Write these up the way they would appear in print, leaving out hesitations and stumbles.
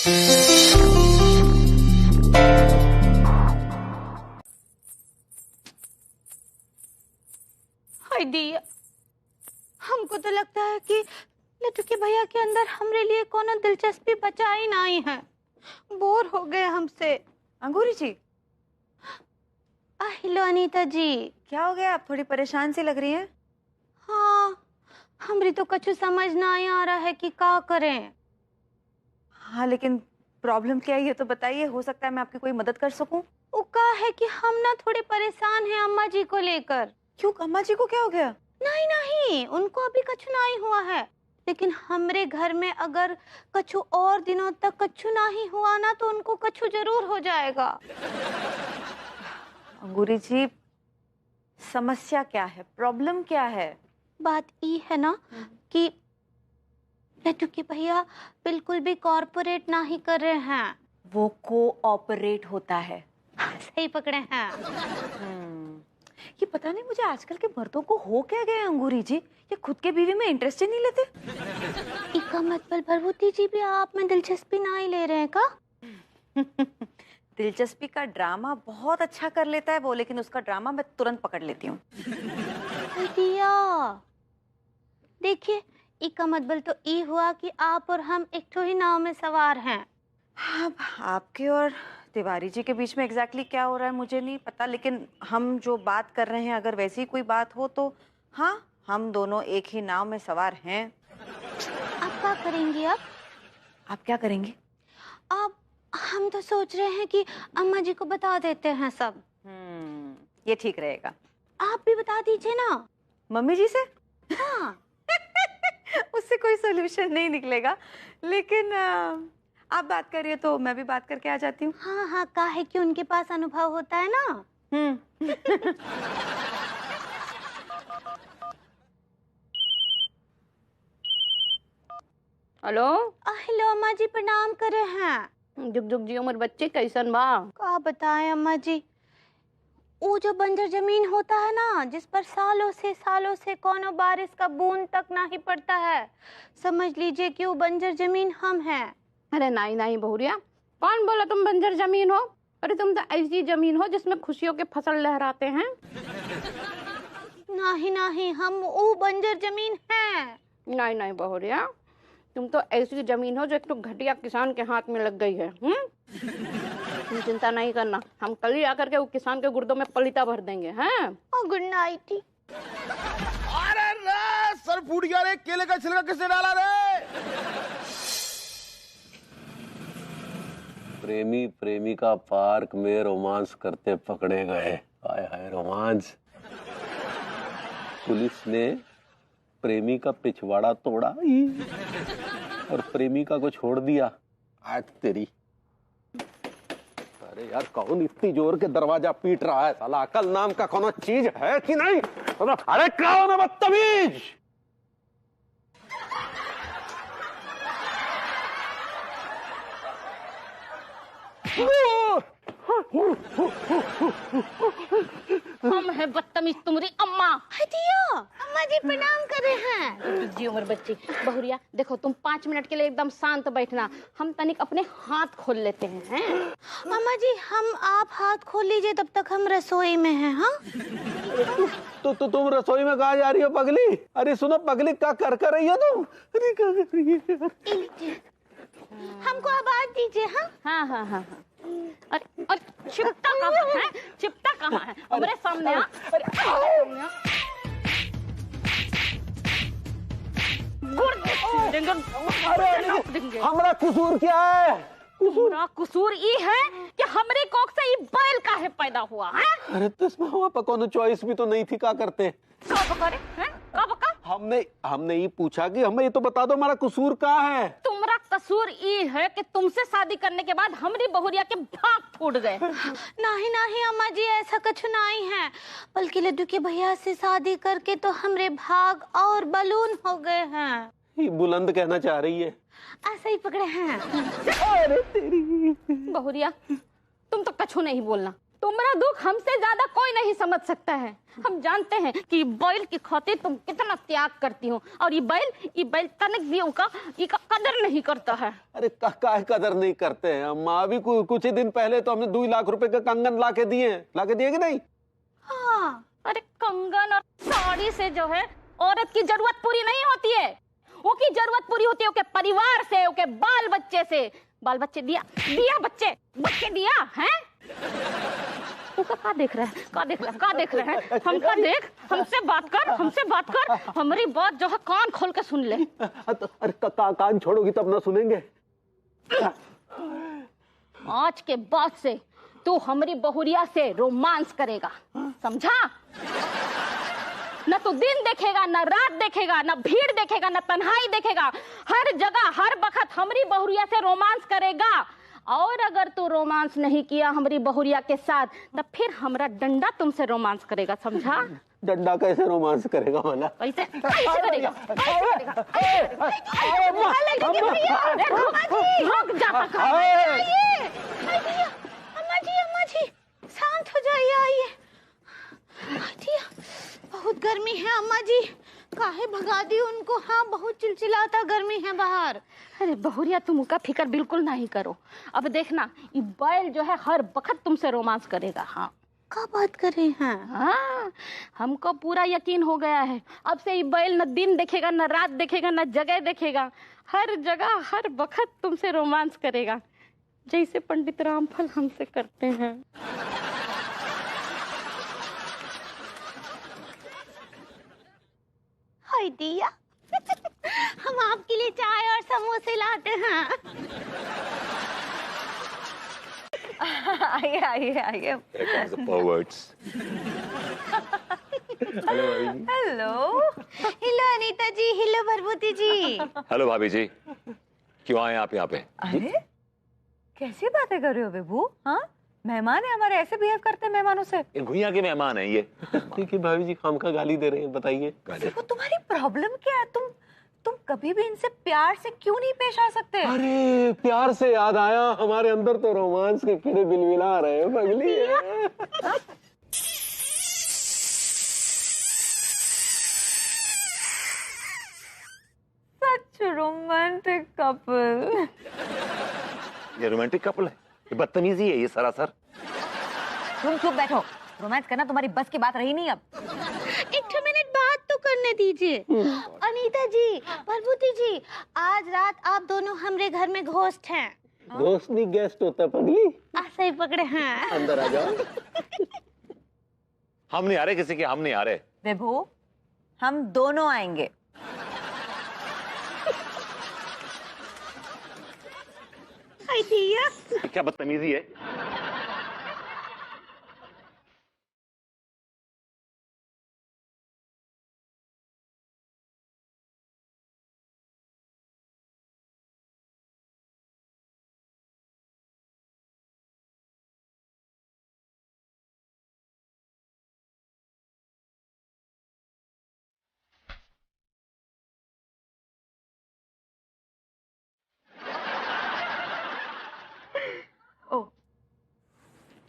हाय दिया, हमको तो लगता है कि लड्डू के भैया के अंदर हमरे लिए कोनो दिलचस्पी बचा ही नहीं है। बोर हो गए हमसे। अंगूरी जी, हेलो अनीता जी। क्या हो गया? आप थोड़ी परेशान सी लग रही हैं। हाँ, हमरी तो कुछ समझ नहीं आ रहा है कि क्या करें। हाँ, लेकिन प्रॉब्लम क्या है ये तो बताइए, हो सकता है मैं आपकी कोई मदद कर सकूं। वो क्या है कि हम ना थोड़े परेशान हैं अम्मा जी को लेकर। क्यों, अम्मा जी को क्या हो गया? नहीं नहीं, उनको अभी कुछ नहीं हुआ है, लेकिन हमरे घर में अगर कुछ और दिनों तक कुछ नहीं हुआ ना तो उनको कुछ जरूर हो जाएगा। अंगूरी जी, समस्या क्या है, प्रॉब्लम क्या है? बात ये है ना कि लड्डू के भैया बिल्कुल भी कॉर्पोरेट नहीं कर रहे हैं। वो कोऑपरेट होता है। सही पकड़े हैं। ये पता नहीं मुझे आजकल के मर्दों को हो क्या गया अंगूरी जी, ये खुद के बीवी में इंटरेस्ट ही नहीं लेते। इका मतलब भरभूति जी भी आप में दिलचस्पी नहीं ले रहे हैं का? दिलचस्पी का ड्रामा बहुत अच्छा कर लेता है वो, लेकिन उसका ड्रामा मैं तुरंत पकड़ लेती हूँ। देखिए, इका मतलब तो ये हुआ कि आप और हम एक तो ही नाव में सवार हैं। अब आपके और तिवारी जी के बीच में एग्जैक्टली क्या हो रहा है मुझे नहीं पता, लेकिन हम जो बात कर रहे हैं अगर वैसी कोई बात हो तो हाँ, हम दोनों एक ही नाव में सवार हैं। आप क्या करेंगे अब? आप क्या करेंगे? अब हम तो सोच रहे हैं कि अम्मा जी को बता देते हैं सब। ये ठीक रहेगा। आप भी बता दीजिए ना। मम्मी जी से? हाँ। उससे कोई सोल्यूशन नहीं निकलेगा, लेकिन आप बात करिए तो मैं भी बात करके आ जाती हूँ। हाँ हाँ, का है कि उनके पास अनुभव होता है ना। हेलो। हेलो अम्मा जी, प्रणाम करे हैं। जुग जुग जी उमर बच्चे, कैसन बा? क्या बताएं अम्मा जी, वो जो बंजर जमीन होता है ना, जिस पर सालों से कोनो बारिश का बूंद तक नहीं पड़ता है, समझ लीजिए कि वो बंजर जमीन हम हैं। अरे नहीं नहीं बहुरिया, कौन बोला तुम बंजर जमीन हो? अरे तुम तो ऐसी जमीन हो जिसमें खुशियों के फसल लहराते हैं। नहीं नहीं, हम वो बंजर जमीन हैं। नहीं नहीं बहुरिया, तुम तो ऐसी जमीन हो जो एक तो घटिया किसान के हाथ में लग गई है। तुम चिंता नहीं करना, हम कल ही आकर के वो किसान के गुर्दों में पलीता भर देंगे। हैं? Good night. अरे रे, सर फूट गया रे, केले का छिलका किसने डाला रे? प्रेमी प्रेमिका पार्क में रोमांस करते पकड़े गए। हाय हाय रोमांस। पुलिस ने प्रेमी का पिछवाड़ा तोड़ा और प्रेमिका को छोड़ दिया। आज तेरी, अरे यार कौन इतनी जोर के दरवाजा पीट रहा है? साला अकल नाम का कोनो चीज है कि नहीं? अरे कौन है बदतमीज? हम है बदतमीज तुम्हारी अम्मा। अम्मा जी प्रणाम करे हैं। जी उम्र बच्ची। बहुरिया देखो, तुम 5 मिनट के लिए एकदम शांत बैठना, हम तनिक अपने हाथ खोल लेते हैं। हैं? अम्मा जी, हम आप हाथ खोल लीजिए, तब तक हम रसोई में हैं। हाँ तो तुम रसोई में कहा जा रही हो पगली? अरे सुनो पगली, क्या कर रही हो तुम? अरे क्या कर रही है? हमको आवाज दीजिए। हाँ हाँ हाँ हाँ हाँ। और चिपटा कहाँ है? चिपटा कहाँ है? हमारे सामने आ। अरे हमारा कसूर क्या है? पूरा कसूर ये है कि हमरे कोख से ये बैल काहे पैदा हुआ है? अरे तो इसमें वहाँ पर कोनो चॉइस भी तो नहीं थी, क्या करते? हमने ये पूछा कि हमें ये तो बता दो हमारा कसूर क्या है? तुम्हारा कसूर ये है कि तुमसे शादी करने के बाद हमारी बहुरिया के भाग फूट गए। नहीं नहीं अम्मा जी, ऐसा कुछ नहीं है, बल्कि लड्डू के भैया से शादी करके तो हमरे भाग और बलून हो गए हैं। ये बुलंद कहना चाह रही है। ऐसा ही पकड़े हैं। अरे तेरी बहुरिया, तुम तो कछु नहीं बोलना, तुम्हारा दुख हमसे ज्यादा कोई नहीं समझ सकता है। हम जानते हैं कि बैल की खातिर तुम कितना त्याग करती हो, और ये बैल तनिक भी इसका कदर नहीं करता है। अरे काहे कदर नहीं करते हैं अम्मा? अभी कुछ ही दिन पहले तो हमने 2 लाख रुपए का कंगन लाके दिए कि नहीं? हाँ, अरे कंगन और साड़ी से जो है औरत की जरूरत पूरी नहीं होती है। वो की जरूरत पूरी होती है उसके परिवार से, उसके बाल बच्चे से। बाल बच्चे दिया बच्चे दिया है। तू का देख रहा है? हमसे बात कर। हमारी बात जो है कान खोल के सुन ले। अरे कान छोड़ोगी तब ना सुनेंगे। आज के बाद से तू हमारी बहुरिया से रोमांस करेगा, समझा? न तू दिन देखेगा, न रात देखेगा, न भीड़ देखेगा, न तन्हाई देखेगा। हर जगह हर वक्त हमारी बहुरिया से रोमांस करेगा। और अगर तू रोमांस नहीं किया हमारी बहुरिया के साथ, तब फिर हमारा डंडा तुमसे रोमांस करेगा, समझा? डंडा कैसे रोमांस करेगा भला? कैसे करेगा? अम्मा जी शांत हो जाइए, आइए। बहुत गर्मी है अम्मा जी, काहे भगा दी उनको? हाँ, बहुत चिलचिलाता गर्मी है बाहर। अरे बहुरिया, तुम उसका फिक्र बिल्कुल नहीं करो। अब देखना, ये बैल जो है हर वक्त तुमसे रोमांस करेगा। हाँ, क्या बात कर रहे हैं? हाँ, हमको पूरा यकीन हो गया है। अब से ये बैल न दिन देखेगा, न रात देखेगा, न जगह देखेगा। हर जगह हर वक्त तुमसे रोमांस करेगा, जैसे पंडित रामफल हमसे करते हैं। हाय दिया हम आपके लिए चाय और समोसे लाते हैं। आइए। हेलो अनीता जी, हेलो भरभूति जी। हेलो भाभी जी, क्यों आए आप यहाँ पे? अरे कैसी बातें कर रहे हो बेबू? हाँ, मेहमान है हमारे, ऐसे बिहेव करते हैं मेहमानों से? ये घुइया के मेहमान हैं ये। ठीक है भाभी जी, खाम का गाली दे रहे हैं, बताइए। वो तुम्हारी प्रॉब्लम क्या है? तुम कभी भी इनसे प्यार से क्यों नहीं पेश आ सकते? अरे प्यार से याद आया, हमारे अंदर तो रोमांस के कीड़े बिलबिला रहे हैं पगली। सच रोमांटिक कपल। ये रोमांटिक कपल है? ये बदतमीजी है ये सरासर। तुम चुप बैठो, रोमांस करना तुम्हारी बस की बात रही नहीं अब। एक मिनट बात तो करने दीजिए। अनीता जी, भरभूति जी, आज रात आप दोनों हमारे घर में घोस्ट हैं। दोस्त नहीं गेस्ट होता पगली। सही पकड़े हैं। अंदर आ जाओ। हम नहीं आ रहे किसी के, हम नहीं आ रहे। विभू, हम दोनों आएंगे। हाय दिया, क्या बदतमीजी है?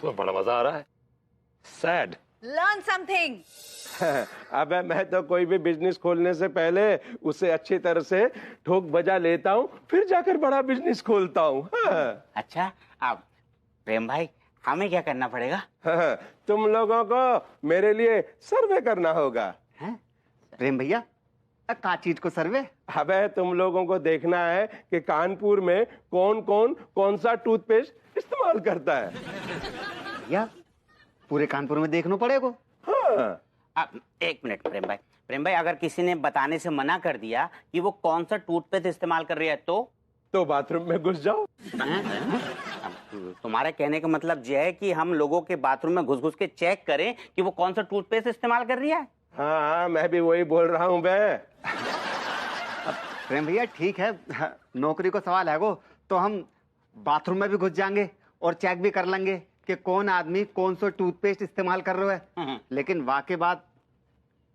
तुम्हें बड़ा मजा आ रहा है? सैड। Learn something. अबे मैं तो कोई भी बिजनेस खोलने से पहले उसे अच्छी तरह से ठोक बजा लेता हूँ, फिर जाकर बड़ा बिजनेस खोलता हूँ। हाँ। अच्छा, अब प्रेम भाई, हमें क्या करना पड़ेगा? हाँ, तुम लोगों को मेरे लिए सर्वे करना होगा। हैं? प्रेम भैया, का चीज को सर्वे? अबे तुम लोगों को देखना है कि कानपुर में कौन सा टूथपेस्ट इस्तेमाल करता है। या पूरे कानपुर में देखना पड़ेगा। हाँ। एक मिनट प्रेम भाई, अगर किसी ने बताने से मना कर दिया कि वो कौन सा टूथपेस्ट इस्तेमाल कर रही है तो बाथरूम में घुस जाओ। तुम्हारे कहने का मतलब ये है कि हम लोगों के बाथरूम में घुस के चेक करें कि वो कौन सा टूथपेस्ट इस्तेमाल कर रही है? हाँ, मैं भी वही बोल रहा हूँ बे। प्रेम भैया ठीक है, नौकरी को सवाल है वो, तो हम बाथरूम में भी घुस जाएंगे और चेक भी कर लेंगे कि कौन आदमी कौन सा टूथपेस्ट इस्तेमाल कर रहा है। लेकिन वाकई बात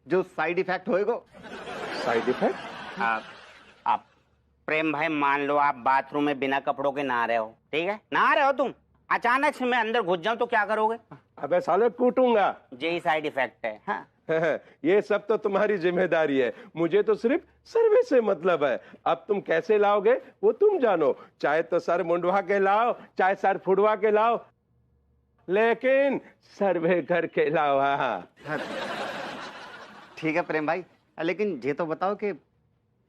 जो साइड इफेक्ट होएगा। Side effect? आप प्रेम भाई, मान लो आप बाथरूम में बिना कपड़ों के नहा रहे हो, ठीक है? नहा रहे हो तुम, अचानक से मैं अंदर घुस जाऊं तो क्या करोगे? अबे साले कूटूंगा। यही साइड इफेक्ट है। हाँ। ये सब तो तुम्हारी जिम्मेदारी है, मुझे तो सिर्फ सर्वे से मतलब है। अब तुम कैसे लाओगे वो तुम जानो, चाहे तो सर मुंडवा के लाओ, चाहे सर फुड़वा के लाओ, लेकिन सर्वे करके लाओ। हाँ ठीक है प्रेम भाई, लेकिन ये तो बताओ कि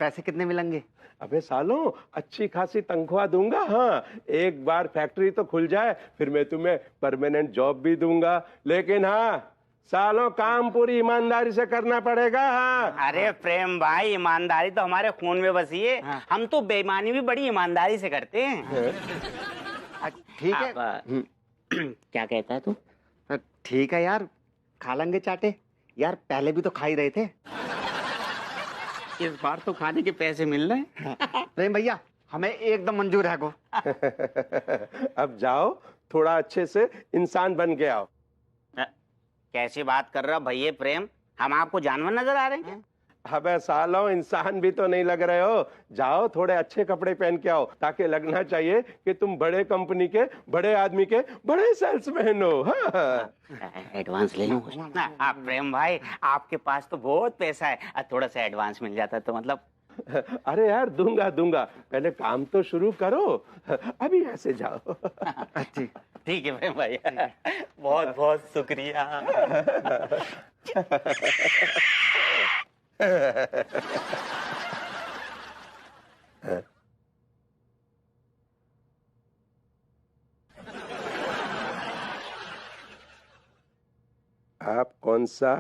पैसे कितने मिलेंगे? अबे सालों अच्छी खासी तनख्वाह दूंगा। हाँ, एक बार फैक्ट्री तो खुल जाए फिर मैं तुम्हें परमानेंट जॉब भी दूंगा, लेकिन हाँ सालों काम पूरी ईमानदारी से करना पड़ेगा। हाँ। अरे प्रेम भाई, ईमानदारी तो हमारे खून में बसी है। हाँ। हम तो बेईमानी भी बड़ी ईमानदारी से करते हैं। ठीक है। क्या कहता है तू? ठीक है यार, खा लेंगे चाटे। यार पहले भी तो खा ही रहे थे। इस बार तो खाने के पैसे मिल रहे हैं। प्रेम भैया हमें एकदम मंजूर है को। अब जाओ, थोड़ा अच्छे से इंसान बन के आओ। कैसी बात कर रहा भैया प्रेम, हम आपको जानवर नजर आ रहे हैं? अबे सालों इंसान भी तो नहीं लग रहे हो। जाओ थोड़े अच्छे कपड़े पहन के आओ, ताकि लगना चाहिए कि तुम बड़े कंपनी के, बड़े आदमी के, बड़े सेल्समैन हो। हाँ। एडवांस ले लूं? प्रेम भाई आपके पास तो बहुत पैसा है, थोड़ा सा एडवांस मिल जाता तो मतलब। अरे यार दूंगा दूंगा, पहले काम तो शुरू करो। अभी ऐसे जाओ। ठीक है प्रेम भाई, बहुत बहुत शुक्रिया। आप कौन सा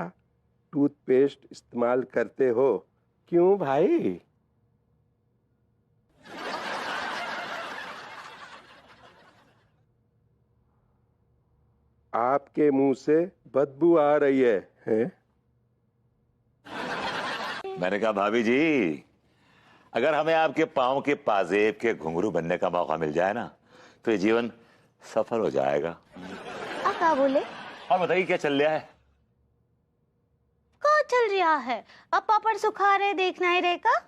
टूथपेस्ट इस्तेमाल करते हो? क्यों भाई? आपके मुंह से बदबू आ रही है, हैं? मैंने कहा भाभी जी, अगर हमें आपके पाँव के पाजेब के घुंघरू बनने का मौका मिल जाए ना, तो ये जीवन सफल हो जाएगा। आप क्या बोले? और बताइए क्या चल रहा है? क्या चल रहा है? अब पापड़ सुखा रहे, देखना ही रहेगा।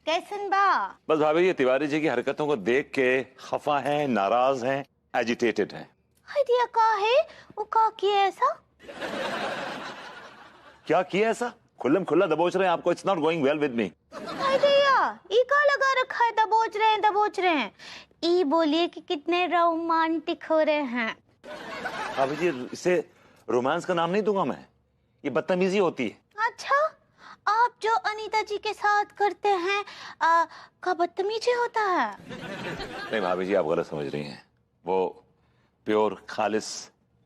कैसन बा? बस भाभी जी, तिवारी जी की हरकतों को देख के खफा हैं, नाराज हैं, एजिटेटेड हैं। दिया का है वो, का किया ऐसा? क्या किया ऐसा? खुल्लम खुल्ला दबोच रहे हैं आपको। It's not going well with me. ई का लगा रखा है, दबोच रहे हैं दबोच रहे हैं। ई बोलिए कि कितने रोमांटिक हो रहे हैं। भाभी जी इसे रोमांस का नाम नहीं दूंगा मैं, ये बदतमीजी होती है। अच्छा, आप जो अनीता जी के साथ करते हैं का बदतमीजी होता है? नहीं भाभी जी, आप गलत समझ रही हैं। वो प्योर खालिस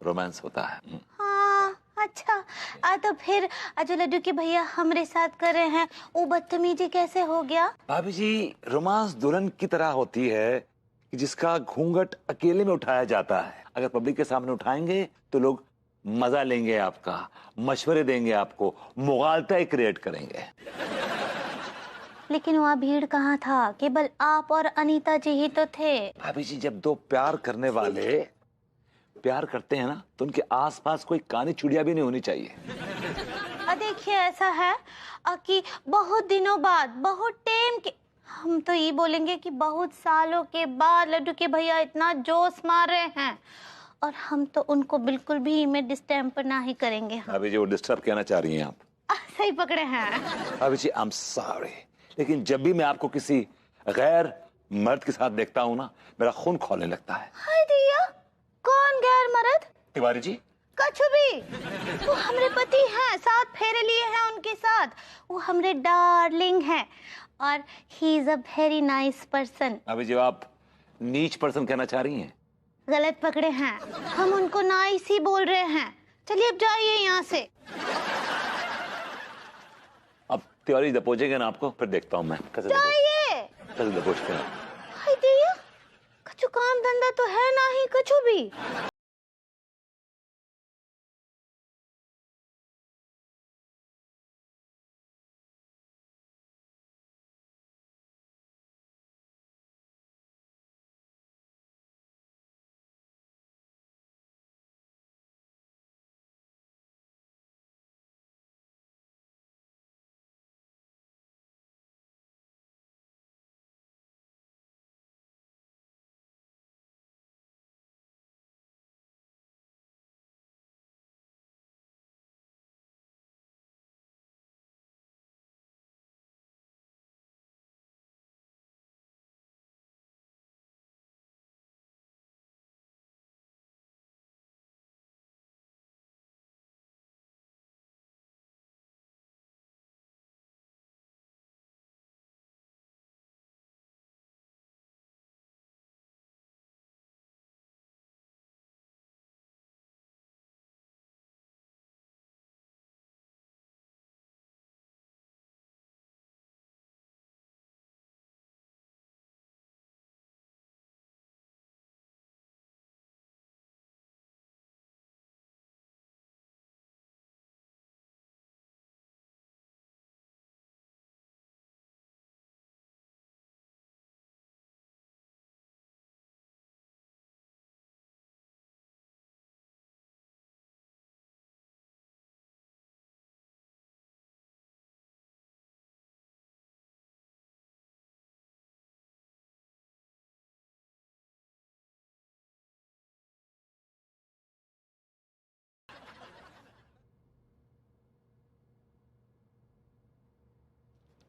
रोमांस होता है। हाँ अच्छा, तो फिर जो लड्डू के भैया हमरे साथ कर रहे हैं वो बदतमीजी कैसे हो गया? भाभी जी, रोमांस दुल्हन की तरह होती है कि जिसका घूंघट अकेले में उठाया जाता है। अगर पब्लिक के सामने उठाएंगे तो लोग मजा लेंगे आपका, मशवरे देंगे आपको, मुगालता क्रिएट करेंगे। लेकिन वहाँ भीड़ कहाँ था? केवल आप और अनीता जी ही तो थे। भाभी जी, जब दो प्यार करने वाले प्यार करते हैं ना, तो उनके आसपास कोई कानी चुड़िया भी नहीं होनी चाहिए। देखिए ऐसा है कि बहुत दिनों बाद, बहुत टाइम के, हम तो ये बोलेंगे कि बहुत सालों के बाद लड्डू के भैया इतना जोश मार रहे हैं, और हम तो उनको बिल्कुल भी में डिस्टर्ब ना ही करेंगे। भाभी जी, वो डिस्टर्ब कहना चाह रही हैं आप? सही पकड़े हैं। भाभी जी, आई एम सॉरी, लेकिन जब भी मैं आपको किसी गैर मर्द के साथ देखता हूँ ना, मेरा खून खौलने लगता है। हाय दिया, कौन गैर मर्द? तिवारी जी। कछु भी, वो हमरे पति हैं, 7 फेरे लिए हैं उनके साथ। वो हमरे डार्लिंग हैं और he is a very nice person. अभी जब आप नीच पर्सन कहना चाह रही हैं? गलत पकड़े हैं, हम उनको नाइस ही बोल रहे हैं। चलिए अब जाइए यहाँ से। अब तिवारी दबोचेंगे ना आपको, फिर देखता हूँ मैं कैसे जाइए। कैसे दबोचते हैं। हाय दिया, कछु काम धंधा तो है ना ही कछु भी।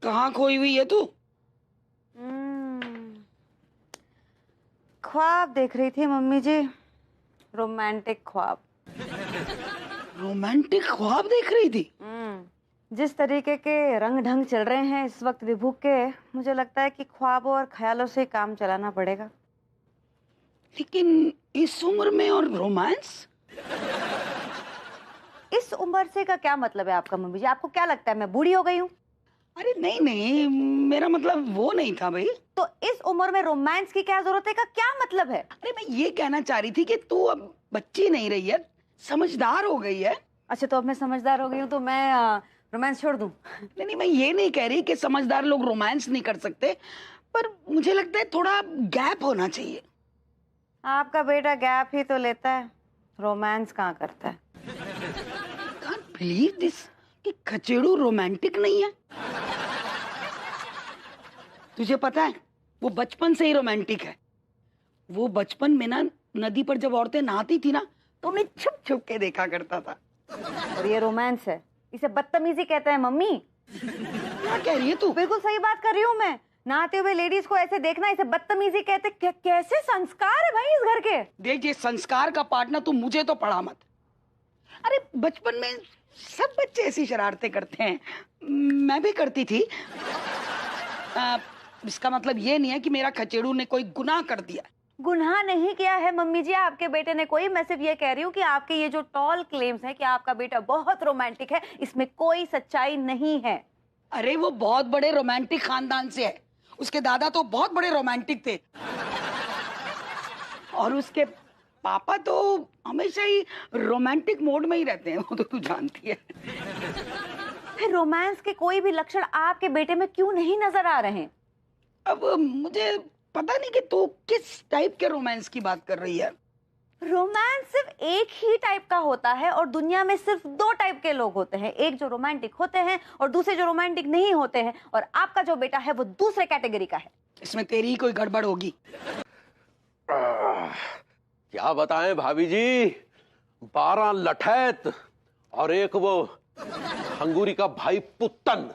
कहाँ खोई हुई है तू? ख्वाब देख रही थी मम्मी जी, रोमांटिक ख्वाब। रोमांटिक ख्वाब देख रही थी? जिस तरीके के रंग ढंग चल रहे हैं इस वक्त विभू के, मुझे लगता है कि ख्वाबों और ख्यालों से काम चलाना पड़ेगा। लेकिन इस उम्र में और रोमांस? इस उम्र से का क्या मतलब है आपका मम्मी जी? आपको क्या लगता है मैं बूढ़ी हो गई हूँ? अरे नहीं नहीं, मेरा मतलब वो नहीं था भाई। तो इस उम्र में रोमांस की क्या जरूरत है का क्या मतलब है? अरे मैं ये कहना चाह रही थी कि तू अब बच्ची नहीं रही है, समझदार हो गई है। अच्छा, तो अब मैं समझदार हो गई हूँ तो मैं रोमांस छोड़ दूं? नहीं नहीं, मैं ये नहीं कह रही कि समझदार लोग रोमांस नहीं कर सकते, पर मुझे लगता है थोड़ा गैप होना चाहिए। आपका बेटा गैप ही तो लेता है, रोमांस कहाँ करता है। Can't believe this कि खचेड़ू रोमांटिक नहीं है। तुझे पता है वो बचपन से ही रोमांटिक है। वो बचपन में ना नदी पर जब औरतें नहाती थी ना तो मैं छुप छुप के देखा करता था। और ये रोमांस है, इसे बदतमीजी कहते हैं मम्मी। क्या कह रही है तू? बिल्कुल सही बात कर रही हूँ मैं। नहाते हुए लेडीज को ऐसे देखना, इसे बदतमीजी कहते। कैसे संस्कार है भाई इस घर के। देख, ये संस्कार का पार्ट ना तू मुझे तो पढ़ा मत। अरे बचपन में सब बच्चे ऐसी शरारतें करते हैं, मैं भी करती थी। इसका मतलब ये नहीं है कि मेरा खचेड़ू ने कोई गुनाह कर दिया। गुनाह नहीं किया है मम्मी जी आपके बेटे ने कोई। मैं सिर्फ ये कह रही हूँ कि आपके ये जो टॉल क्लेम्स हैं कि आपका बेटा बहुत रोमांटिक है, इसमें कोई सच्चाई नहीं है। अरे वो बहुत बड़े रोमांटिक खानदान से है, उसके दादा तो बहुत बड़े रोमांटिक थे और उसके पापा तो हमेशा ही रोमांटिक मोड में ही रहते हैं, वो तो तू जानती है। फिर रोमांस के कोई भी लक्षण आपके बेटे में क्यों नहीं नजर आ रहे हैं? अब मुझे पता नहीं कि तू किस टाइप के रोमांस की बात कर रही है। रोमांस सिर्फ एक ही टाइप का होता है और दुनिया में सिर्फ दो टाइप के लोग होते हैं, एक जो रोमांटिक होते हैं और दूसरे जो रोमांटिक नहीं होते हैं। और आपका जो बेटा है वो दूसरे कैटेगरी का है। इसमें तेरी ही कोई गड़बड़ होगी। क्या बताएं भाभी जी, 12 लठैत और एक वो हंगूरी का भाई पुत्तन,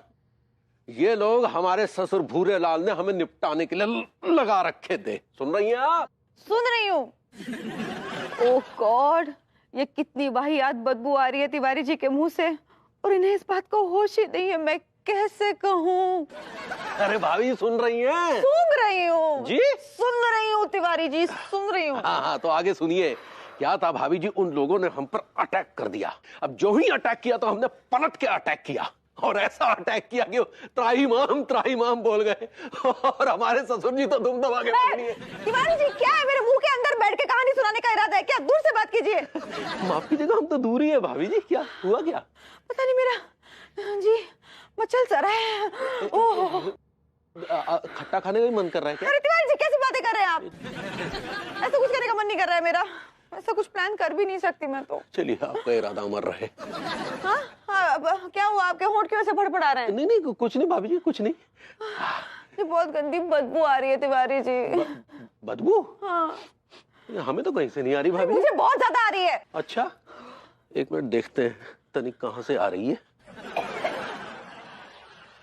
ये लोग हमारे ससुर भूरे लाल ने हमें निपटाने के लिए लगा रखे थे। सुन रही हैं आप? सुन रही हूँ। ओह गॉड, ये कितनी वाहियात बदबू आ रही है तिवारी जी के मुंह से, और इन्हें इस बात को होश ही नहीं है। मैं कैसे कहूँ? अरे भाभी सुन रही हैं? सुन रही हूँ जी, सुन रही हूँ तिवारी जी, सुन रही हूँ। हाँ, तो आगे सुनिए। क्या था भाभी जी, उन लोगों ने हम पर अटैक कर दिया। अब जो ही अटैक किया तो हमने पलट के अटैक किया, और ऐसा अटैक किया कि त्राहिमाम बोल गए, और हमारे ससुर जी तो दुम दबा के पड़ लिए। तिवारी जी, क्या है? मेरे मुंह के अंदर बैठ के कहानी सुनाने का इरादा है क्या? दूर से बात कीजिए। माफ कीजिएगा, हम तो दूर ही है भाभी जी। क्या हुआ? क्या पता नहीं, मेरा जी मचल सा रहा है। ओह, खट्टा खाने का भी मन कर रहा है क्या? अरे तिवारी जी, कैसी बातें कर रहे हैं आप? ऐसा कुछ करने का मन नहीं कर रहा है मेरा। ऐसा कुछ प्लान कर भी नहीं सकती मैं तो। चलिए, आपका इरादा अमर रहे। हाँ हाँ, अब क्या हुआ? आपके होंठ क्यों ऐसे फड़फड़ा रहे हैं? नहीं, कुछ नहीं भाभी जी, कुछ नहीं। ये बहुत गंदी बदबू आ रही है तिवारी जी। बदबू? हाँ, हमें तो कहीं से नहीं आ रही भाभी। मुझे बहुत ज्यादा आ रही है। अच्छा, एक मिनट देखते हैं तनिक कहाँ से आ रही है।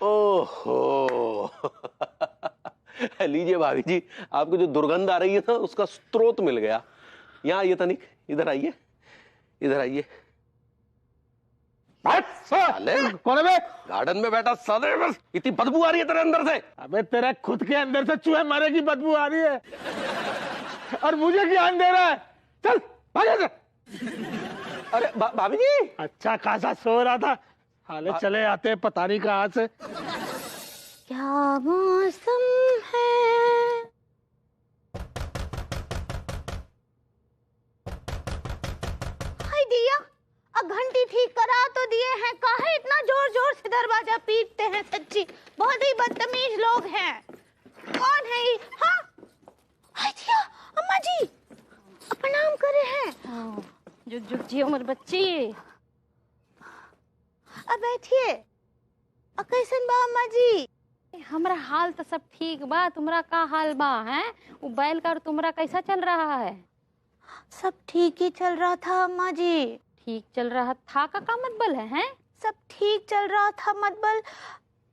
ओहो लीजिए भाभी जी, आपको जो दुर्गंध आ रही है ना, उसका स्रोत मिल गया। यहाँ आइए तनिक, इधर आइए, इधर आइए। कौन है बे? गार्डन में बैठा साले, बस इतनी बदबू आ रही है तेरे अंदर से। अबे तेरे खुद के अंदर से चूहे मारे की बदबू आ रही है, और मुझे ज्ञान दे रहा है। चल भाग से। अरे भाभी जी, अच्छा खासा सो रहा था, हाले चले आते पता नहीं कहाँ से। क्या मौसम है, हाय दिया, अब घंटी ठीक करा तो दिए हैं, काहे इतना जोर जोर से दरवाजा पीटते हैं? सच्ची बहुत ही बदतमीज लोग हैं। कौन है ये? हाँ, हाय दिया, अम्मा जी प्रणाम करे हैं। जो जियो मोर बच्ची। अब बैठिए। कैसन बा अम्मा जी? हमारा हाल तो सब ठीक बा, तुम्हारा का हाल बा? है वो बैल का और तुम्हारा कैसा चल रहा है? सब ठीक ही चल रहा था अम्मा जी। ठीक चल रहा था का मतलब है? हैं? सब ठीक चल रहा था मतलब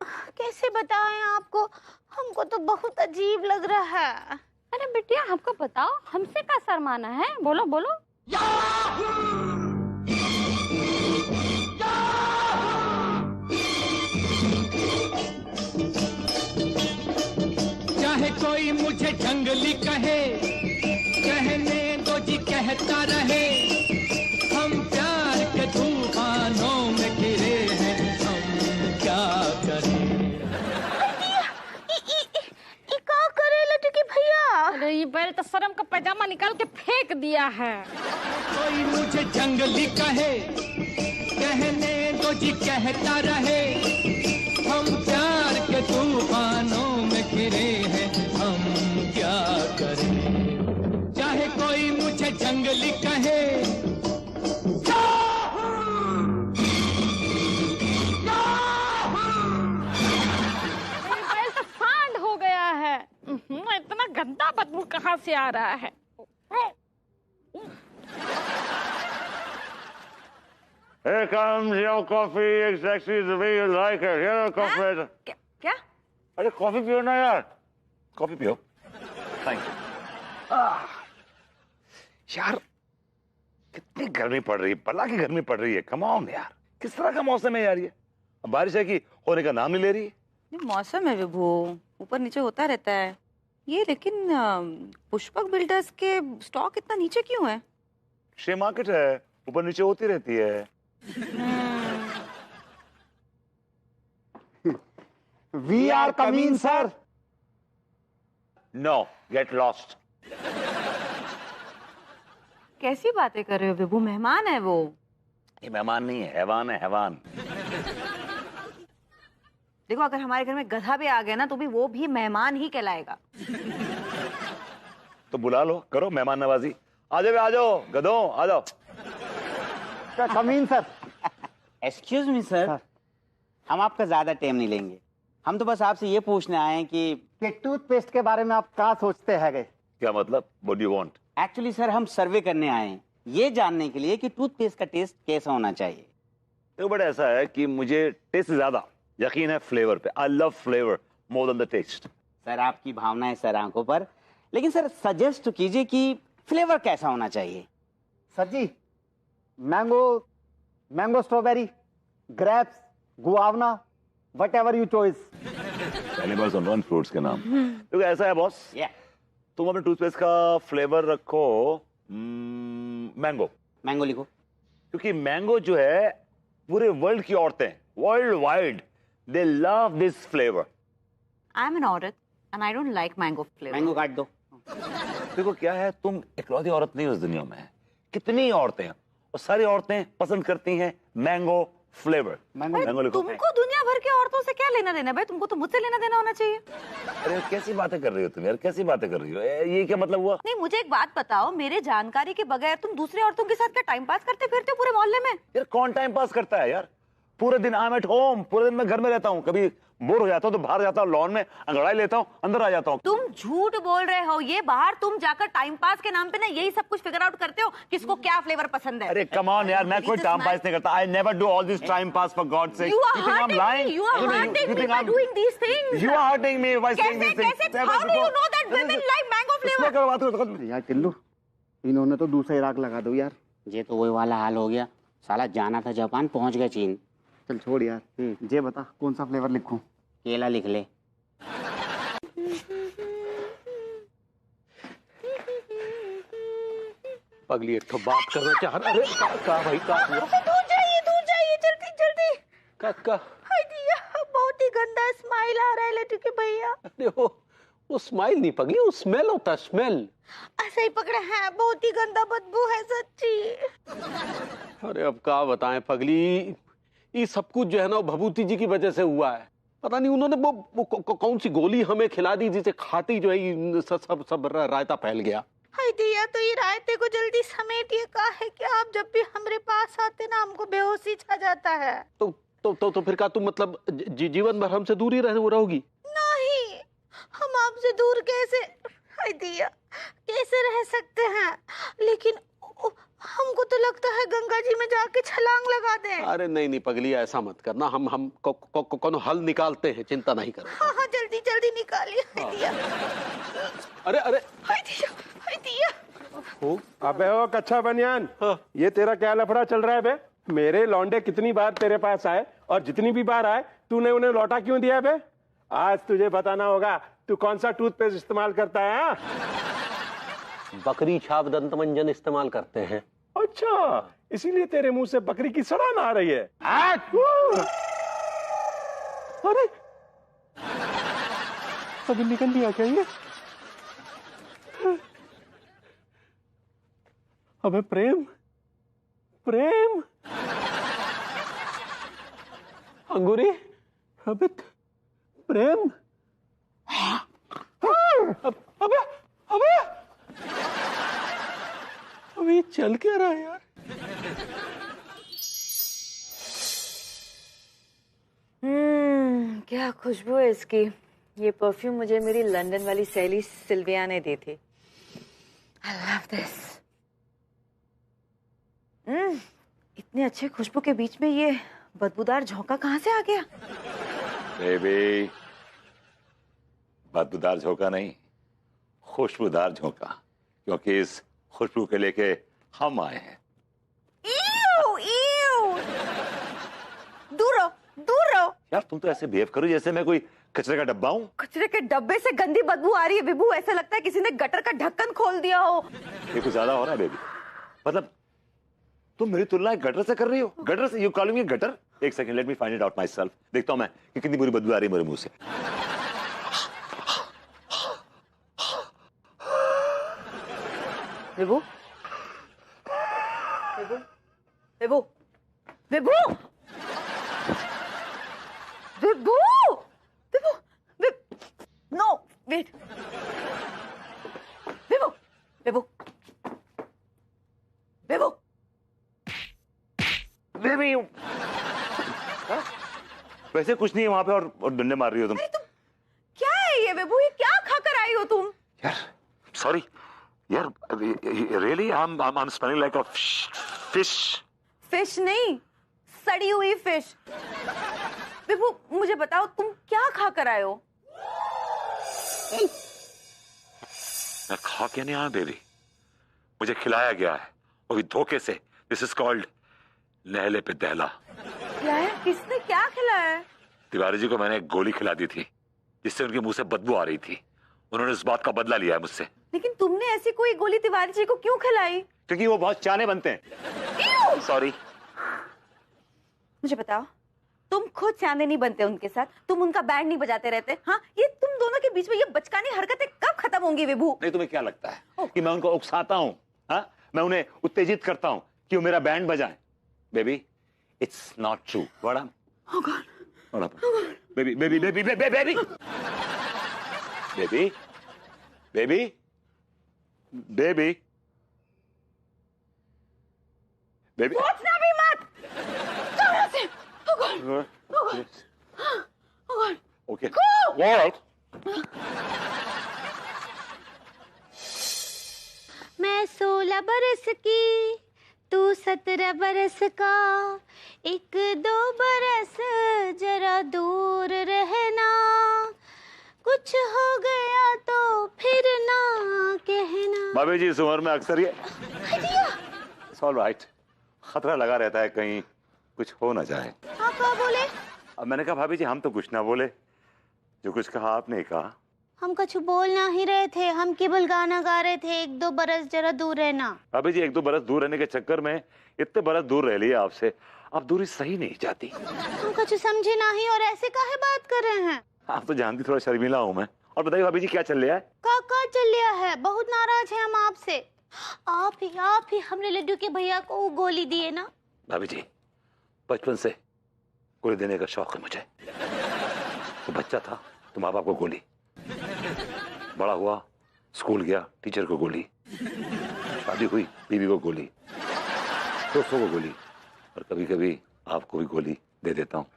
कैसे बताएं आपको, हमको तो बहुत अजीब लग रहा है। अरे बिटिया हमको बताओ, हमसे क्या शर्माना है, बोलो बोलो। चाहे कोई मुझे जंगली कहे, कहने दो जी कहता रहे, हम प्यार के तूफानों में घिरे हैं, हम क्या करें। क्या करे लटकी भैया? अरे ये बैल तो शर्म का पैजामा निकाल के फेंक दिया है। कोई मुझे जंगली कहे, कहने दो जी कहता रहे, हम प्यार के तूफानों में घिरे हैं, हम क्या करें। चाहे कोई मुझे जंगली कहे, बैल तो सांड हो गया है। इतना गंदा बदबू कहाँ से आ रहा है। Here comes your coffee exactly the way you like it. Here are coffee. क्या? अरे कॉफी पियो ना यार, कॉफी पियो। Thank you. यार कितनी गर्मी पड़ रही है, बला की गर्मी पड़ रही है। कम ऑन यार, किस तरह का मौसम है यार ये? बारिश है कि होने का नाम नहीं ले रही है। ये मौसम है विभू, ऊपर नीचे होता रहता है ये। लेकिन पुष्पक बिल्डर्स के स्टॉक इतना नीचे क्यों है? शेयर मार्केट है, ऊपर नीचे होती रहती है। We are coming sir. No, get lost. कैसी बातें कर रहे हो विभू? मेहमान है वो। ये मेहमान नहीं है, हैवान है, हैवान। देखो अगर हमारे घर में गधा भी आ गया ना तो भी वो भी मेहमान ही कहलाएगा। तो बुला लो, करो मेहमान नवाजी। आ जाओ, आ जाओ गधों, आ जाओ। Come in sir. Excuse me sir, हम आपका ज्यादा टाइम नहीं लेंगे। हम तो बस आपसे ये पूछने आए हैं कि टूथपेस्ट के बारे में आप क्या सोचते हैं? क्या मतलब? What do you want? Actually sir हम सर्वे करने आए हैं, ये जानने के लिए कि टूथपेस्ट का टेस्ट कैसा होना चाहिए। देखो बड़ा ऐसा है कि मुझे टेस्ट से ज्यादा यकीन है फ्लेवर पे। I love flavour more than the taste. Sir आपकी भावना है सर आंखों पर, लेकिन सर सजेस्ट तो कीजिए कि फ्लेवर कैसा होना चाहिए। Sir ji mango strawberry, grapes, guava, whatever you choice. पहली बार सुन रहा हूँ फ्रूट्स के नाम। देखो ऐसा है बॉस, तुम अपने टूथपेस्ट का फ्लेवर रखो मैंगो। मैंगो लिखो, क्योंकि मैंगो जो है पूरे वर्ल्ड की औरतें, world wide, they love this flavour. I am an औरत and I don't like mango flavour. Mango काट दो। देखो क्या है, तुम इकलौती औरत नहीं हो इस दुनिया में, कितनी औरतें हैं और सारी औरतें पसंद करती हैं मैंगो फ्लेवर। मैंगो लिखो। तुमको दुनिया भर के औरतों से क्या लेना देना भाई? तुमको तो मुझसे लेना देना होना चाहिए। अरे कैसी बातें कर रही हो तुम यार, कैसी बातें कर रही हो? ये क्या मतलब हुआ? नहीं मुझे एक बात बताओ, मेरे जानकारी के बगैर तुम दूसरी औरतों के साथ क्या टाइम पास करते फिरते हो पूरे मोहल्ले में? यार कौन टाइम पास करता है यार? पूरे दिन आई एम एट होम, पूरे दिन मैं घर में रहता हूँ। कभी बोर हो जाता हूँ तो बाहर जाता हूँ, लॉन में अंगड़ाई लेता हूँ, अंदर आ जाता हूँ। तुम झूठ बोल रहे हो। ये बाहर तुम जाकर टाइम पास के नाम पे ना यही सब कुछ फिगर आउट करते हो किसको क्या फ्लेवर पसंद है। अरे कम ऑन यार, मैं कोई टाइम पास नहीं करता। I never do all this time pass for God sake. You are hurting me by doing these things. You are hurting me by saying these things. कैसे? How do you know that women like mango flavor? यार टिल्लू, इन्होंने तो दूसरा Iraq लगा दो यार। ये तो वही वाला हाल हो गया, साला जाना था जापान, पहुंच गया चीन। चल छोड़ यार, जे बता कौन सा फ्लेवर लिखूं? केला लिख ले। पगली एक तो बात करना चाह रहा। अरे का भाई का दूर जाइए जल्दी जल्दी। का हाय दिया, बहुत ही गंदा स्माइल आ रहा है लटके भैया। अरे वो स्माइल नहीं पगली, वो स्मेल होता है, स्मेल। ऐसे ही पकड़े हैं, बहुत ही गंदा बदबू है सच्ची। अरे अब क्या बताएं पगली, ये सब कुछ जो है ना भभूति जी की वजह से हुआ है। पता नहीं उन्होंने वो कौन सी गोली हमें खिला दी जिसे खाती जो है सब रायता फैल गया। हाय दिया, तो ये रायते को जल्दी समेटिए। का है कि आप जब भी हमारे पास आते ना हमको बेहोशी छा जाता है। तो फिर क्या तुम मतलब जीवन भर हमसे दूर ही रहोगी? नहीं, हम आपसे दूर कैसे, हाय दिया, कैसे रह सकते हैं? लेकिन हमको तो लगता है गंगा जी में जाके छलांग लगा दे। अरे नहीं नहीं पगली, ऐसा मत करना। हम कोनो हल निकालते हैं, चिंता नहीं करो। हाँ हाँ जल्दी जल्दी निकालिए। दिया। अरे अरे हाय दिया, हाय दिया। अबे ओ कच्चा बनियान, ये तेरा क्या लफड़ा चल रहा है बे? मेरे लौंडे कितनी बार तेरे पास आए और जितनी भी बार आए तूने उन्हें लौटा क्यों दिया बे? आज तुझे बताना होगा तू कौन सा टूथपेस्ट इस्तेमाल करता है। हाँ? बकरी छाप दंतमंजन इस्तेमाल करते हैं। अच्छा, इसीलिए तेरे मुंह से बकरी की सड़ान आ रही है। अरे अभी निकल लिया क्या ये? अबे प्रेम, प्रेम, अंगूरी, अबे प्रेम, अबे अबे अबे चल क्या रहा है यार? क्या खुशबू है इसकी। ये परफ्यूम मुझे मेरी लंदन वाली सहेली सिल्विया ने दी थी। I love this. इतने अच्छे खुशबू के बीच में ये बदबूदार झोंका कहाँ से आ गया? बेबी, बदबूदार झोंका नहीं, खुशबूदार झोंका, क्योंकि इस खुशबू के लेके हम आए हैं। Ew, ew. दूर रहो, दूर रहो। यार तुम तो ऐसे बिहेव करो जैसे मैं कोई कचरे का डब्बा हूँ। कचरे के डब्बे से गंदी बदबू आ रही है विभू। ऐसा लगता है किसी ने गटर का ढक्कन खोल दिया हो। ये कुछ ज्यादा हो रहा है बेबी। मतलब तुम मेरी तुलना गटर से कर रही हो? गटर से? You calling me gutter? एक second, let me find it out myself. देखता हूं मैं कि कितनी बुरी बदबू आ रही है मेरे मुंह से। विभू, विभू, विभू, विभू, विभू, विभू, नो वेट, विभू, विभू, विभू, बेबी, वैसे कुछ नहीं है वहां पे और डंडे मार रही हो तुम। तुम क्या है ये विभू? ये क्या खाकर आई हो तुम? यार सॉरी यार, really I am smelling like a fish. Fish नहीं, सड़ी हुई फिश। विभू मुझे बताओ तुम क्या खाकर आए हो? मैं खा के नहीं आया बेबी, मुझे खिलाया गया है, वो भी धोखे से। दिस इज कॉल्ड लहले पे दहला। खिलाया? किसने क्या खिलाया? तिवारी जी को मैंने एक गोली खिला दी थी जिससे उनके मुंह से बदबू आ रही थी। उन्होंने इस बात का बदला लिया है मुझसे। लेकिन तुमने ऐसी कोई गोली तिवारी जी को क्यों खिलाई? क्योंकि वो बहुत चाने बनते हैं। सॉरी। मुझे बताओ, तुम खुद चांदे नहीं बनते उनके साथ, तुम उनका बैंड नहीं बजाते रहते। हाँ, ये तुम दोनों के बीच में ये बचकानी हरकतें कब खत्म होंगी विभू? नहीं, तुम्हें क्या लगता है कि मैं उनको उकसाता हूँ? हाँ, मैं उन्हें उत्तेजित करता हूँ कि वो मेरा बैंड बजाएं? Baby, it's not true. बड़ा baby, baby, baby, baby, baby, baby, baby, baby, baby, सोचना भी मत। चलो से। Okay, alright. मैं 16 बरस की, तू 17 बरस का, 1-2 बरस जरा दूर रहना, कुछ हो गया तो फिर ना कहना। भाभी जी इस उम्र में अक्सर ये ऑलराइट, खतरा लगा रहता है कहीं कुछ हो ना जाए। आप क्या बोले? अब मैंने कहा भाभी जी हम तो कुछ ना बोले, जो कुछ कहा आपने कहा। हम कुछ बोलना ही रहे थे, हम केवल गाना गा रहे थे, 1-2 बरस जरा दूर रहना। भाभी जी 1-2 बरस दूर रहने के चक्कर में इतने बरस दूर रह लिए आपसे, अब दूरी सही नहीं जाती। हम कुछ समझे नहीं और ऐसे काहे बात कर रहे हैं? आप तो जानती थोड़ा शर्मिला हूँ मैं। और बताइए भाभी जी क्या चल रहा है? काका चल रहा है, बहुत नाराज है हम आपसे। आप ही हमने लड्डू के भैया को वो गोली दिए ना। भाभी जी बचपन से गोली देने का शौक है मुझे। तो बच्चा था तो माँ बाप को गोली, बड़ा हुआ स्कूल गया टीचर को गोली, शादी हुई बीवी को गोली, दोस्तों को गोली, और कभी कभी आपको भी गोली दे देता हूँ।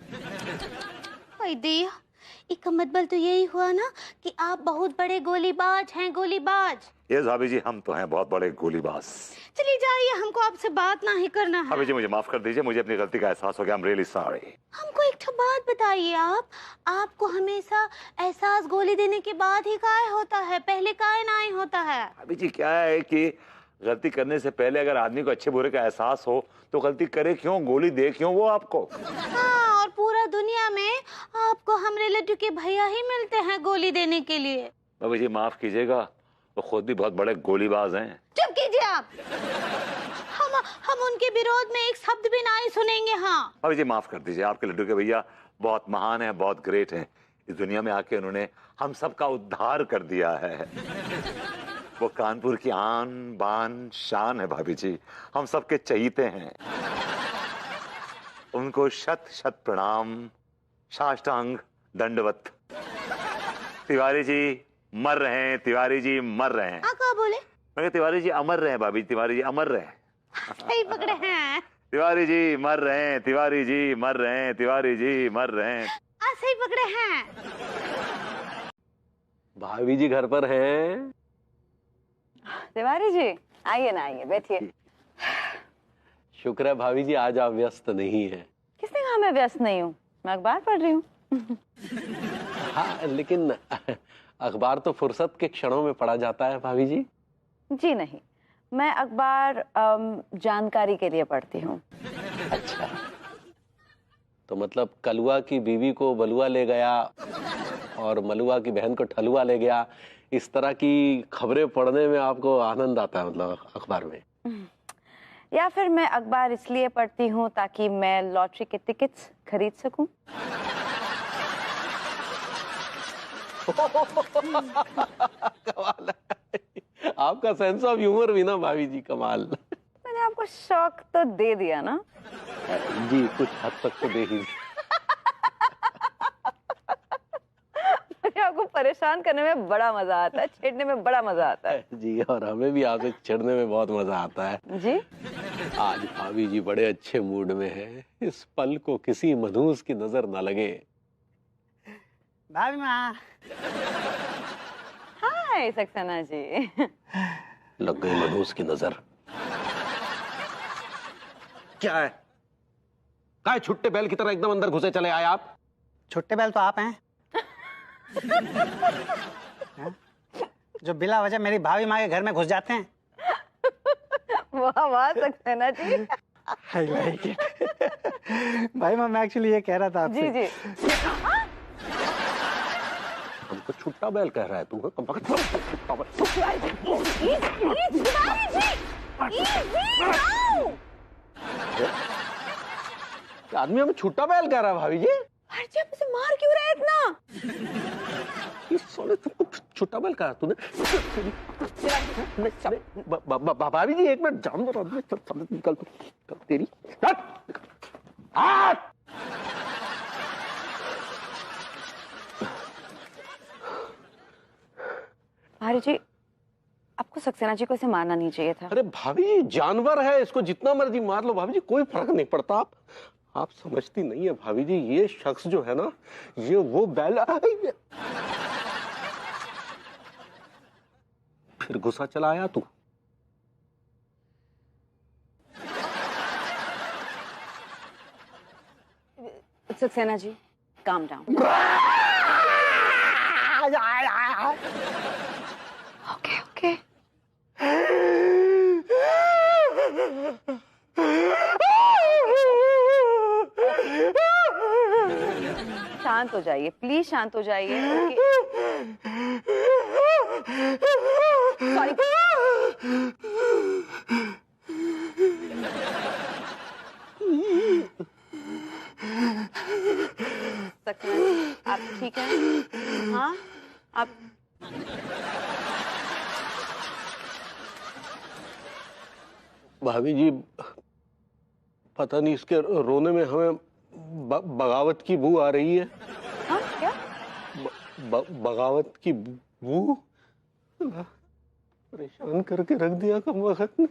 इसका मतलब तो यही हुआ ना कि आप बहुत बड़े गोलीबाज हैं, गोलीबाज। ये भाभी जी हम तो हैं बहुत बड़े गोलीबाज। चलिए जाइए, हमको आपसे बात ना ही करना है। भाभी जी मुझे माफ कर दीजिए, मुझे अपनी गलती का एहसास हो गया। I am really sorry. हमको एक तो बात बताइए, आपको हमेशा एहसास गोली देने के बाद ही काय होता है, पहले काय ना ही होता है। भाभी जी क्या है कि गलती करने से पहले अगर आदमी को अच्छे बुरे का एहसास हो तो गलती करे क्यों, गोली दे क्यों वो आपको। हाँ, और पूरा दुनिया में आपको हमरे लड्डू के भैया ही मिलते हैं गोली देने के लिए। भाभी जी माफ कीजिएगा, वो खुद भी बहुत बड़े गोलीबाज हैं। चुप कीजिए आप। हम उनके विरोध में एक शब्द भी ना ही सुनेंगे। हाँ भाभी जी माफ कर दीजिए, आपके लड्डू के भैया बहुत महान हैं, बहुत ग्रेट हैं। इस दुनिया में आके उन्होंने हम सबका उद्धार कर दिया है। वो कानपुर की आन बान शान है भाभी जी, हम सबके चहीते हैं। उनको शत शत प्रणाम, साष्टांग दंडवत। तिवारी जी मर रहे हैं, तिवारी जी मर रहे हैं। क्या बोले? मैं तिवारी जी अमर रहे हैं भाभी, तिवारी जी अमर रहे हैं। सही पकड़े हैं। तिवारी जी मर रहे हैं, तिवारी जी मर रहे हैं, तिवारी जी मर रहे हैं। सही पकड़े हैं। भाभी जी घर पर हैं? तिवारी जी आइए ना, आइए बैठिए। शुक्र है भाभी जी आज आप व्यस्त नहीं है। किसने कहा मैं व्यस्त नहीं हूँ, मैं अखबार पढ़ रही हूँ। हाँ लेकिन अखबार तो फुर्सत के क्षणों में पढ़ा जाता है भाभी जी। जी नहीं, मैं अखबार जानकारी के लिए पढ़ती हूँ। अच्छा, तो मतलब कलुआ की बीवी को बलुआ ले गया और मलुआ की बहन को ठलुआ ले गया, इस तरह की खबरें पढ़ने में आपको आनंद आता है मतलब अखबार में? या फिर मैं अखबार इसलिए पढ़ती हूँ ताकि मैं लॉटरी के टिकट्स खरीद सकूं। कमाल है। आपका सेंस ऑफ ह्यूमर भी ना भाभी जी कमाल। मैंने आपको शौक तो दे दिया ना जी, कुछ हद तक तो दे ही। मुझे आपको परेशान करने में बड़ा मजा आता है, छेड़ने में बड़ा मजा आता है। जी, और हमें भी आपसे छेड़ने में बहुत मजा आता है। जी आज भाभी जी बड़े अच्छे मूड में है, इस पल को किसी मनहूस की नजर न लगे। भाभी माँ। हाय सक्सेना जी। लग गई मनहूस की नजर। क्या है? काय छुट्टे बैल की तरह एकदम अंदर घुसे चले आए आप? छुट्टे बैल तो आप हैं। जो बिला वजह मेरी भाभी माँ के घर में घुस जाते हैं। वाह वाह Saxena ji. I like it. भाई मैं एक्चुअली ये कह रहा था आपसे। जी जी। हमको छुट्टा बैल कह रहा है तू? आदमी हमें छुट्टा बैल कह रहा है भाभी जी। जी आप उसे मार क्यों रहे इतना? तुमको छुट्टा बैल कहा तूने? भाभी जी एक मिनट जान दो, निकल तेरी। भारी जी आपको सक्सेना जी को इसे मारना नहीं चाहिए था। अरे भाभी जी जानवर है, इसको जितना मर्जी मार लो भाभी जी, कोई फर्क नहीं पड़ता। आप समझती नहीं है भाभी जी, ये शख्स जो है ना, ये वो बैल। फिर गुस्सा चला आया तू। Saxena ji calm down. Okay okay. शांत हो जाइए प्लीज, शांत हो जाइए। सॉरी। आप ठीक हैं? हाँ आप भाभी जी पता नहीं इसके रोने में हमें बगावत की बू आ रही है। हाँ क्या? बगावत की बू परेशान करके रख दिया कम वक्त ने।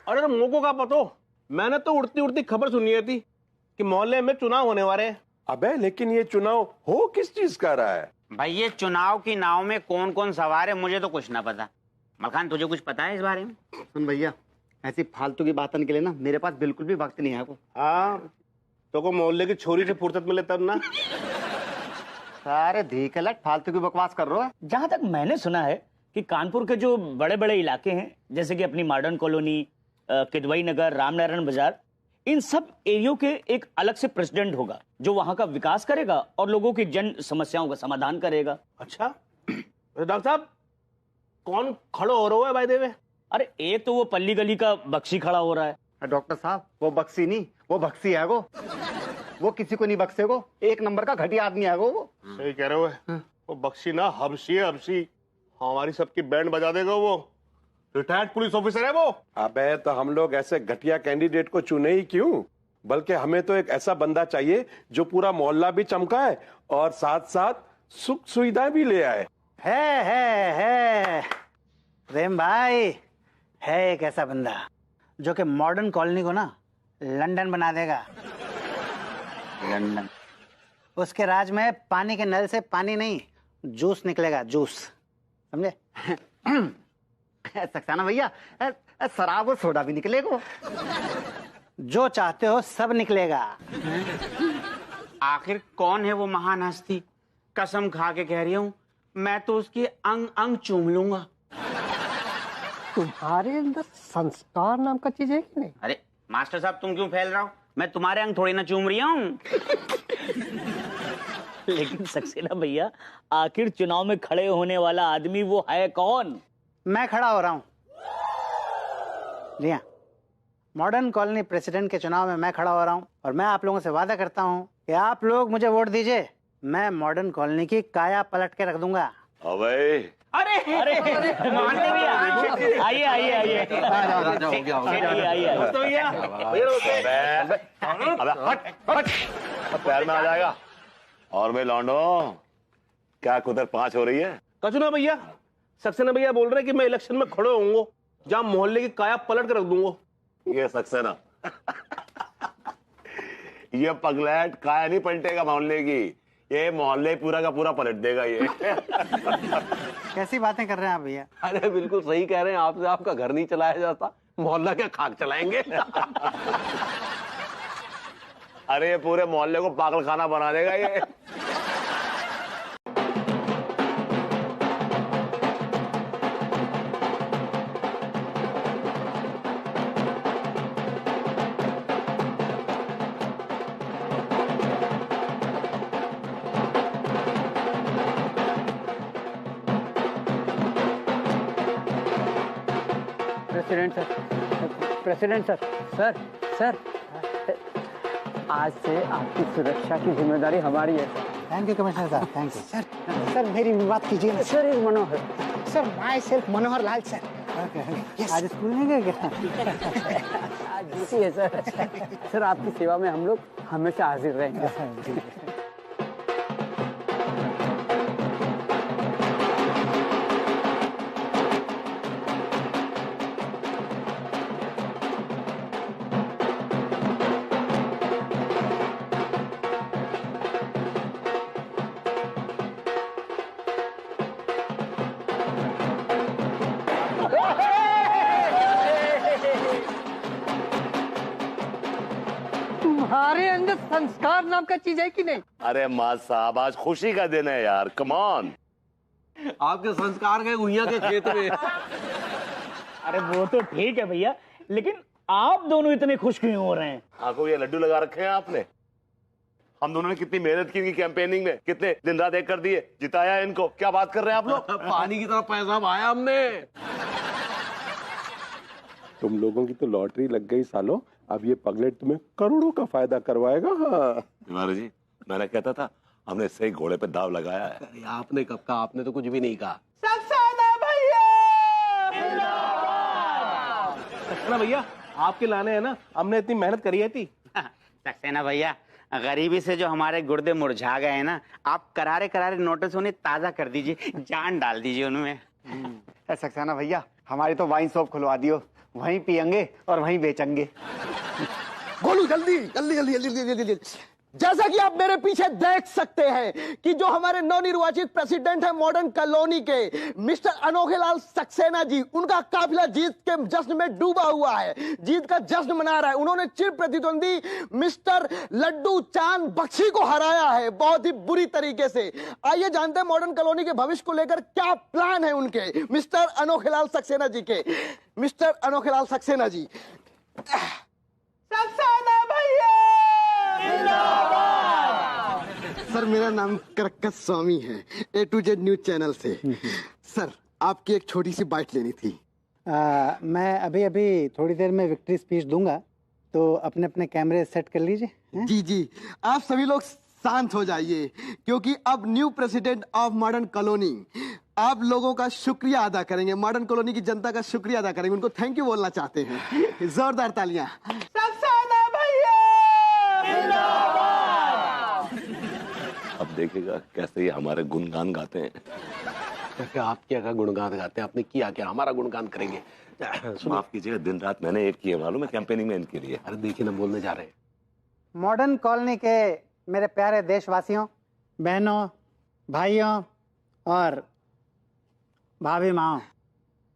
अरे तो मोको का पतो, मैंने तो उड़ती उड़ती खबर सुनी थी कि मोहल्ले में चुनाव होने वाले हैं अबे लेकिन ये चुनाव हो किस चीज का रहा है? भाई ये चुनाव की नाव में कौन कौन सवार है मुझे तो कुछ ना पता। मलखान तुझे कुछ पता है इस बारे में? सुन भैया, ऐसी फालतू की बातन के लिए ना मेरे पास बिल्कुल भी वक्त नहीं है को। हाँ तो को मोहल्ले की छोरी से फुर्सत मिले तब ना। सारे धीकलट फालतू की बकवास कर रहे हो। जहां तक मैंने सुना है कि कानपुर के जो बड़े बड़े इलाके हैं जैसे कि अपनी मॉडर्न कॉलोनी, किदवई नगर, रामनारायण बाजार, इन सब एरियो के एक अलग से प्रेसिडेंट होगा जो वहां का विकास करेगा और लोगों की जन समस्याओं का समाधान करेगा। अच्छा तो डॉक्टर साहब कौन खड़ो हो रहा है भाई देवे? अरे एक तो वो पल्ली गली का बख्शी खड़ा हो रहा है। डॉक्टर साहब वो बक्सी नहीं, वो भक्सी है वो किसी को नहीं बक्से को, एक नंबर का घटिया आदमी है वो। सही कह रहे हो। वो बख्शी ना हबशी है, हबशी। हमारी सबकी बैंड बजा देगा वो। रिटायर्ड पुलिस ऑफिसर है वो। अबे तो हम लोग ऐसे घटिया कैंडिडेट को चुने ही क्यों, बल्कि हमें तो एक ऐसा बंदा चाहिए जो पूरा मोहल्ला भी चमकाए और साथ साथ सुख सुविधा भी ले आए। है प्रेम भाई, है एक ऐसा बंदा जो कि मॉडर्न कॉलोनी को ना लंदन बना देगा। लंदन। उसके राज में पानी के नल से पानी नहीं, जूस निकलेगा, जूस। समझे? सक्सेना भैया, शराब और सोडा भी निकलेगा। जो चाहते हो सब निकलेगा। आखिर कौन है वो महान हस्ती? कसम खा के कह रही हूं, मैं तो उसकी अंग अंग चूम लूंगा। तुम्हारे अंदर संस्कार नाम का चीज है कि नहीं? अरे मास्टर साहब तुम क्यों फैल रहा हो? मैं तुम्हारे अंग थोड़ी ना चूम रही हूँ। लेकिन सक्सेना भैया, आखिर चुनाव में खड़े होने वाला आदमी वो है कौन? मैं खड़ा हो रहा हूँ। जी हाँ, मॉडर्न कॉलोनी प्रेसिडेंट के चुनाव में मैं खड़ा हो रहा हूँ और मैं आप लोगों से वादा करता हूँ कि आप लोग मुझे वोट दीजिए, मैं मॉडर्न कॉलोनी की काया पलट के रख दूंगा। अबे अरे मानते भी आइए आइए आइए पैर में आ जाएगा। और मैं लौंडो, क्या कुदर 5 हो रही है? कचुना भैया, सक्सेना भैया बोल रहे कि मैं इलेक्शन में खड़े होऊंगा, जहां मोहल्ले की काया पलट कर रख दूंगा। ये सक्सेना ये पगलैट काया नहीं पलटेगा मोहल्ले की, ये मोहल्ले पूरा का पूरा पलट देगा ये। कैसी बातें कर रहे हैं आप भैया? अरे बिल्कुल सही कह रहे हैं आपसे, आपका घर नहीं चलाया जाता, मोहल्ला क्या खाक चलाएंगे। अरे ये पूरे मोहल्ले को पागल खाना बना देगा ये। प्रेसिडेंट सर, आज से आपकी सुरक्षा की जिम्मेदारी हमारी है। थैंक यू कमिश्नर साहब, थैंक यू। सर मेरी भी बात कीजिए ना। Sir is Manohar, sir my self Manohar Lal sir. आज स्कूल नहीं गए क्या? आज ड्यूटी है सर। सर आपकी सेवा में हम लोग हमेशा हाजिर रहेंगे। तुम्हारे अंदर संस्कार नाम का चीज है कि नहीं? अरे माँ साहब, आज खुशी का दिन है यार, कम ऑन। आपके संस्कार के गुइया के खेत में। अरे वो तो ठीक है भैया, लेकिन आप दोनों इतने खुश क्यों हो रहे हैं? आंखों ये लड्डू लगा रखे हैं आपने। हम दोनों ने कितनी मेहनत की इनकी कैंपेनिंग में, कितने दिन रात एक कर दिए, जिताया इनको। क्या बात कर रहे हैं आप लोग? पानी की तरह पैसा पाया हमने। तुम लोगों की तो लॉटरी लग गई सालो, अब ये पगलेट तुम्हें करोड़ों का फायदा करवाएगा। हाँ तिवारी जी, मैंने कहता था हमने सही घोड़े पे दाव लगाया है। अरे आपने कब कहा? आपने तो कुछ भी नहीं कहा। सक्सेना भैया, आपके लाने है ना, हमने इतनी मेहनत करी है थी। सक्सेना भैया, गरीबी से जो हमारे गुर्दे मुरझा गए हैं ना, आप करारे करारे नोटिस उन्हें ताजा कर दीजिए, जान डाल दीजिए उनमें। सक्सेना भैया, हमारी तो वाइन शॉप खुलवा दियो, वहीं पियेंगे और वहीं बेचेंगे। गोलू जल्दी जल्दी जल्दी जल्दी जल्दी जल्दी। जैसा कि आप मेरे पीछे देख सकते हैं कि जो हमारे नवनिर्वाचित प्रेसिडेंट हैं मॉडर्न कॉलोनी के मिस्टर अनोखेलाल सक्सेना जी, उनका काफिला जीत के जश्न में डूबा हुआ है, जीत का जश्न मना रहा है। उन्होंने चिर प्रतिद्वंदी मिस्टर लड्डू चांद बख्शी को हराया है बहुत ही बुरी तरीके से। आइए जानते हैं मॉडर्न कॉलोनी के भविष्य को लेकर क्या प्लान है उनके, मिस्टर अनोखेलाल सक्सेना जी के। मिस्टर अनोखेलाल सक्सेना जी। सक्सेना भैया सर, मेरा नाम करकट स्वामी है, A to Z news channel से। सर, आपकी एक छोटी सी बाइट लेनी थी। मैं अभी अभी थोड़ी देर में विक्ट्री स्पीच दूंगा, तो अपने अपने कैमरे सेट कर लीजिए। जी जी, आप सभी लोग शांत हो जाइए, क्योंकि अब new president of modern colony आप लोगों का शुक्रिया अदा करेंगे, मॉडर्न कॉलोनी की जनता का शुक्रिया अदा करेंगे, उनको थैंक यू बोलना चाहते हैं। जोरदार तालियां। सक्सेना भैया अब देखेगा कैसे ये हमारे गुणगान गाते हैं। आप क्या का गुणगान गाते हैं? आपने किया क्या? हमारा गुणगान करेंगे? माफ कीजिएगा, दिन रात मैंने एक किए मालूम है कैंपेनिंग में इनके लिए। अरे देखिए ना, बोलने जा रहे हैं। मॉडर्न कॉलोनी के मेरे प्यारे देशवासियों, बहनों, भाइयों और भाभी माओ,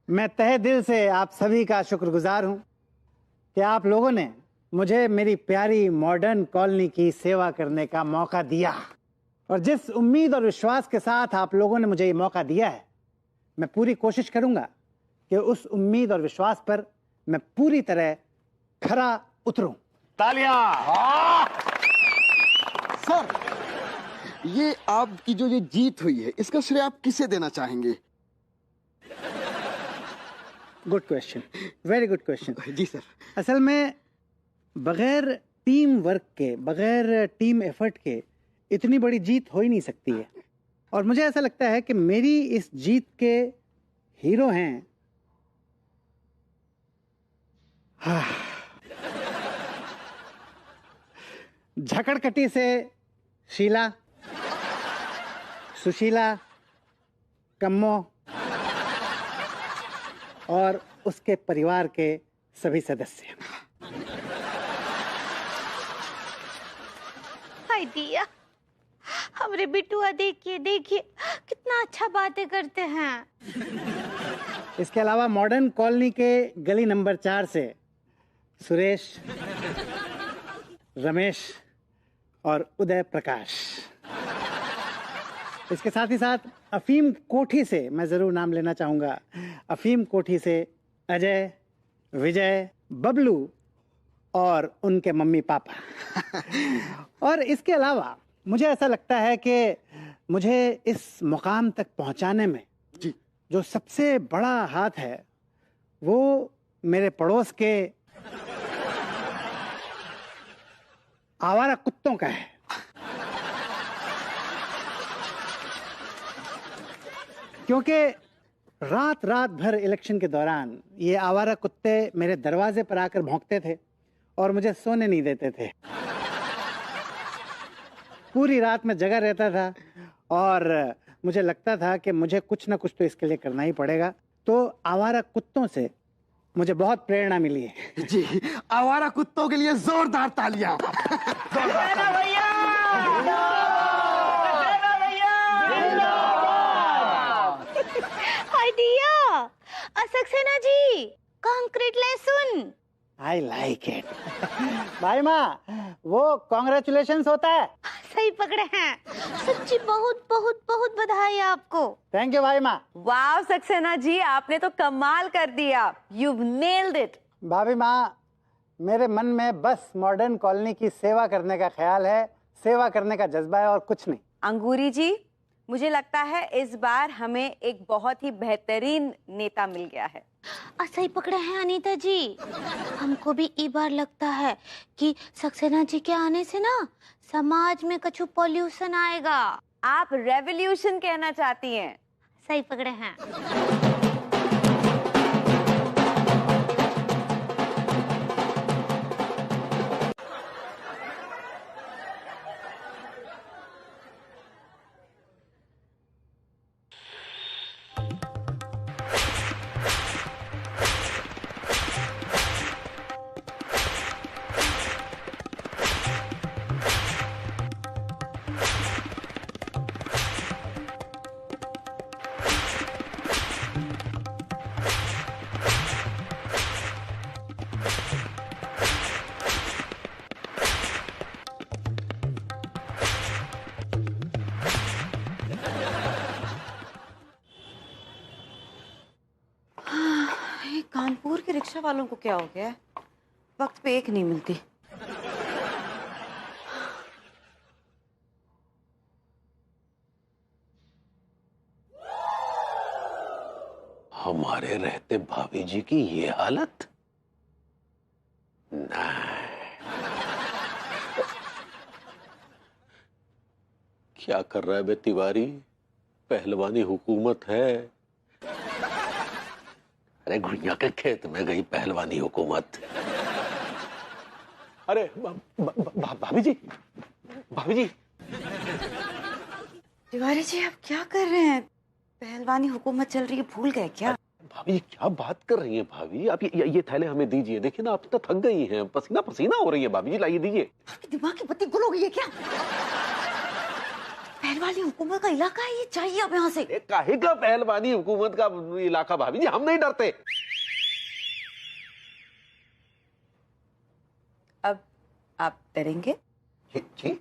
मैं तहे दिल से आप सभी का शुक्रगुजार हूं कि आप लोगों ने मुझे मेरी प्यारी मॉडर्न कॉलोनी की सेवा करने का मौका दिया। और जिस उम्मीद और विश्वास के साथ आप लोगों ने मुझे ये मौका दिया है, मैं पूरी कोशिश करूंगा कि उस उम्मीद और विश्वास पर मैं पूरी तरह खरा उतरूं। तालियां। सर, ये आपकी जो ये जीत हुई है, इसका श्रेय आप किसे देना चाहेंगे? Good question, very good question. जी सर। असल में बगैर टीम वर्क के, बगैर टीम एफर्ट के इतनी बड़ी जीत हो ही नहीं सकती है। और मुझे ऐसा लगता है कि मेरी इस जीत के हीरो हैं झकड़कटी से शीला, सुशीला, कम्मो और उसके परिवार के सभी सदस्य। हाय दिया, हमरे बिटुआ देखिए देखिए कितना अच्छा बातें करते हैं। इसके अलावा मॉडर्न कॉलोनी के गली नंबर 4 से सुरेश, रमेश और उदय प्रकाश। इसके साथ ही साथ अफीम कोठी से, मैं जरूर नाम लेना चाहूंगा, अफीम कोठी से अजय, विजय, बबलू और उनके मम्मी पापा। और इसके अलावा मुझे ऐसा लगता है कि मुझे इस मुकाम तक पहुंचाने में जो सबसे बड़ा हाथ है वो मेरे पड़ोस के आवारा कुत्तों का है। क्योंकि रात रात भर इलेक्शन के दौरान ये आवारा कुत्ते मेरे दरवाजे पर आकर भौंकते थे और मुझे सोने नहीं देते थे। पूरी रात में जगा रहता था और मुझे लगता था कि मुझे कुछ ना कुछ तो इसके लिए करना ही पड़ेगा। तो आवारा कुत्तों से मुझे बहुत प्रेरणा मिली है। जी, आवारा कुत्तों के लिए जोरदार तालियां। Hi Diya, Saxena ji, concrete lesson. I like it. भाई माँ, वो कॉन्ग्रेचुलेशंस होता है। सही पकड़े हैं, सच्ची बहुत बहुत बहुत बधाई आपको। थैंक यू भाई माँ। वाह सक्सेना जी, आपने तो कमाल कर दिया। You've nailed it। भाभी माँ, मेरे मन में बस मॉडर्न कॉलोनी की सेवा करने का ख्याल है, सेवा करने का जज्बा है और कुछ नहीं। अंगूरी जी, मुझे लगता है इस बार हमें एक बहुत ही बेहतरीन नेता मिल गया है। सही पकड़े हैं अनीता जी, हमको भी ई बार लगता है कि सक्सेना जी के आने से ना समाज में कछु पॉल्यूशन आएगा। आप रेवोल्यूशन कहना चाहती हैं? सही पकड़े हैं। कानपुर के रिक्शा वालों को क्या हो गया है? वक्त पे एक नहीं मिलती। हमारे रहते भाभी जी की ये हालत? नहीं। क्या कर रहा है बे तिवारी? पहलवानी हुकूमत है। अरे घुइया के खेत में गई पहलवानी हुकूमत। अरे भाभी जी, भाभी जी। तिवारी जी आप क्या कर रहे हैं? पहलवानी हुकूमत चल रही है, भूल गए क्या? भाभी जी क्या बात कर रही हैं भाभी? आप ये थैले हमें दीजिए। देखिए ना आप तो थक गई हैं, पसीना पसीना हो रही है भाभी जी, लाइए दीजिए। आपके दिमाग की बत्ती गुल हो गई है क्या? पहलवानी हुकूमत का इलाका है ये, चाहिए अब यहाँ से। काहे का पहलवानी हुकूमत का इलाका भाभी जी? हम नहीं डरते। अब आप डरेंगे? जी।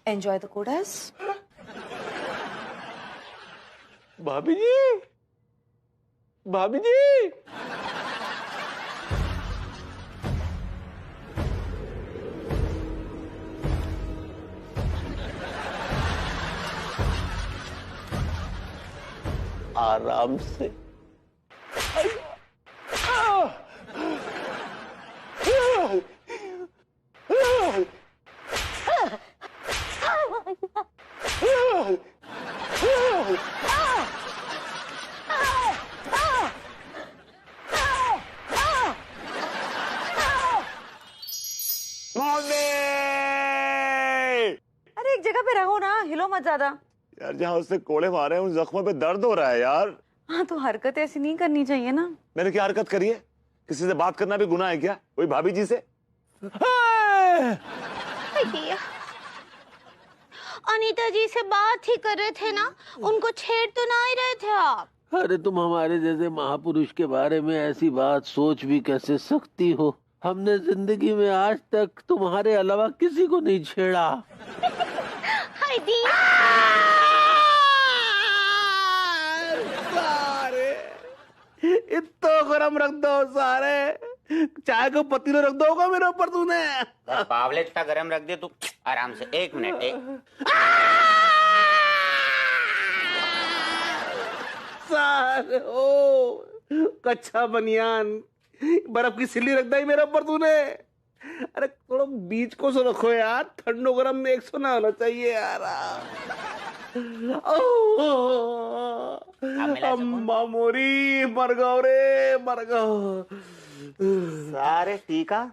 Enjoy the codes. भाभी जी, भाभी जी। आराम से। अरे एक जगह पे रहो ना, हिलो मत ज्यादा। यार जहाँ उससे कोड़े मारे हैं उन जख्मों पे दर्द हो रहा है यार। हाँ तो हरकत ऐसी नहीं करनी चाहिए ना। मैंने क्या हरकत करी है? किसी से बात करना भी गुनाह है क्या? कोई भाभी जी से? अनीता जी से बात ही कर रहे थे ना, उनको छेड़ तो ना ही रहे थे आप? अरे तुम हमारे जैसे महापुरुष के बारे में ऐसी बात सोच भी कैसे सकती हो? हमने जिंदगी में आज तक तुम्हारे अलावा किसी को नहीं छेड़ा। हाय दिया। सारे इतना गरम रख दो, सारे चाय को पतीला रख दो होगा मेरे ऊपर तूने। बावले इतना गरम रख दे तू आराम से। एक मिनट सारे ओ कच्चा बनियान बर्फ की सिल्ली रख दी मेरे ऊपर तूने। अरे थोड़ा बीच को सो रखो यार, ठंडो गरम में एक सो ना होना चाहिए यार। अम्मा मोरी मर गो रे, मर गो। सारे टीका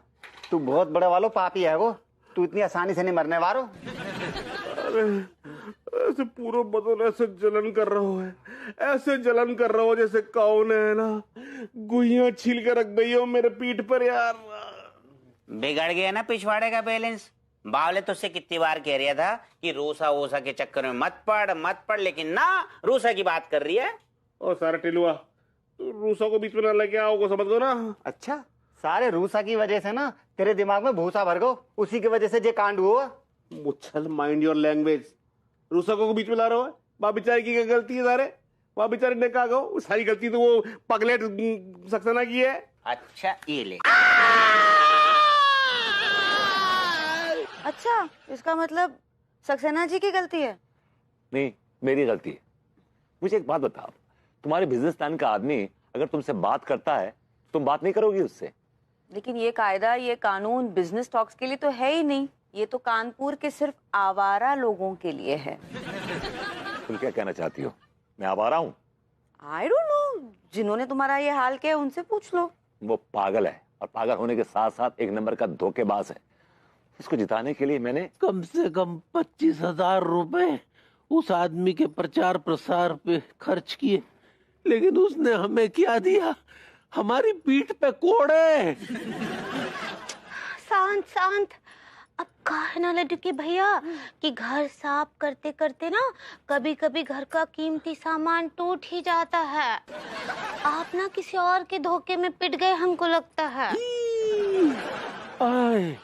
तू बहुत बड़े वालो पापी है वो, तू इतनी आसानी से नहीं मरने वालो। अरे ऐसे पूरा बदन ऐसे जलन कर रहा है, ऐसे जलन कर रहा हो जैसे कौन है ना गुइयां छील के रख गई हो मेरे पीठ पर यार। बिगड़ गया ना पिछवाड़े का बैलेंस। बावले तुझसे कितनी बार कह रहा था कि रूसा वोसा के चक्कर में मत पड़, लेकिन ना रूसा की बात कर रही है। ओ सारा टिलुआ, तू रूसा को बीच में ना लेके आओ, को समझ गो ना। अच्छा सारे रूसा की वजह से ना तेरे दिमाग में भूसा भर गो, उसी की वजह से जे कांड हुआ। Muchhal mind your language. RUSA को बीच में ला रहा है, वहां बेचारी की क्या गलती है? सारे वहां बेचारी ने कहा गो सारी गलती तो वो पगलेट सक्सेना की है। अच्छा ये ले। अच्छा इसका मतलब सक्सेना जी की गलती है? नहीं मेरी गलती है। मुझे एक बात बताओ, तुम्हारे बिजनेसमैन का आदमी अगर तुमसे बात करता है तुम बात नहीं करोगी उससे? लेकिन ये कायदा, ये कानून बिजनेस टॉक्स के लिए तो है ही नहीं, ये तो कानपुर के सिर्फ आवारा लोगों के लिए है। तुम क्या कहना चाहती हो? मैं आवारा हूँ? आई डोंट नो, जिन्होंने तुम्हारा ये हाल किया उनसे पूछ लो। वो पागल है, और पागल होने के साथ साथ एक नंबर का धोखेबाज है। इसको जिताने के लिए मैंने कम से कम 25,000 रुपए उस आदमी के प्रचार प्रसार पे खर्च किए, लेकिन उसने हमें क्या दिया? हमारी पीठ पे कोड़े। शांत शांत। अब कहा ना लड्डू की भैया कि घर साफ करते करते ना कभी कभी घर का कीमती सामान टूट ही जाता है। आप ना किसी और के धोखे में पिट गए हमको लगता है। आए,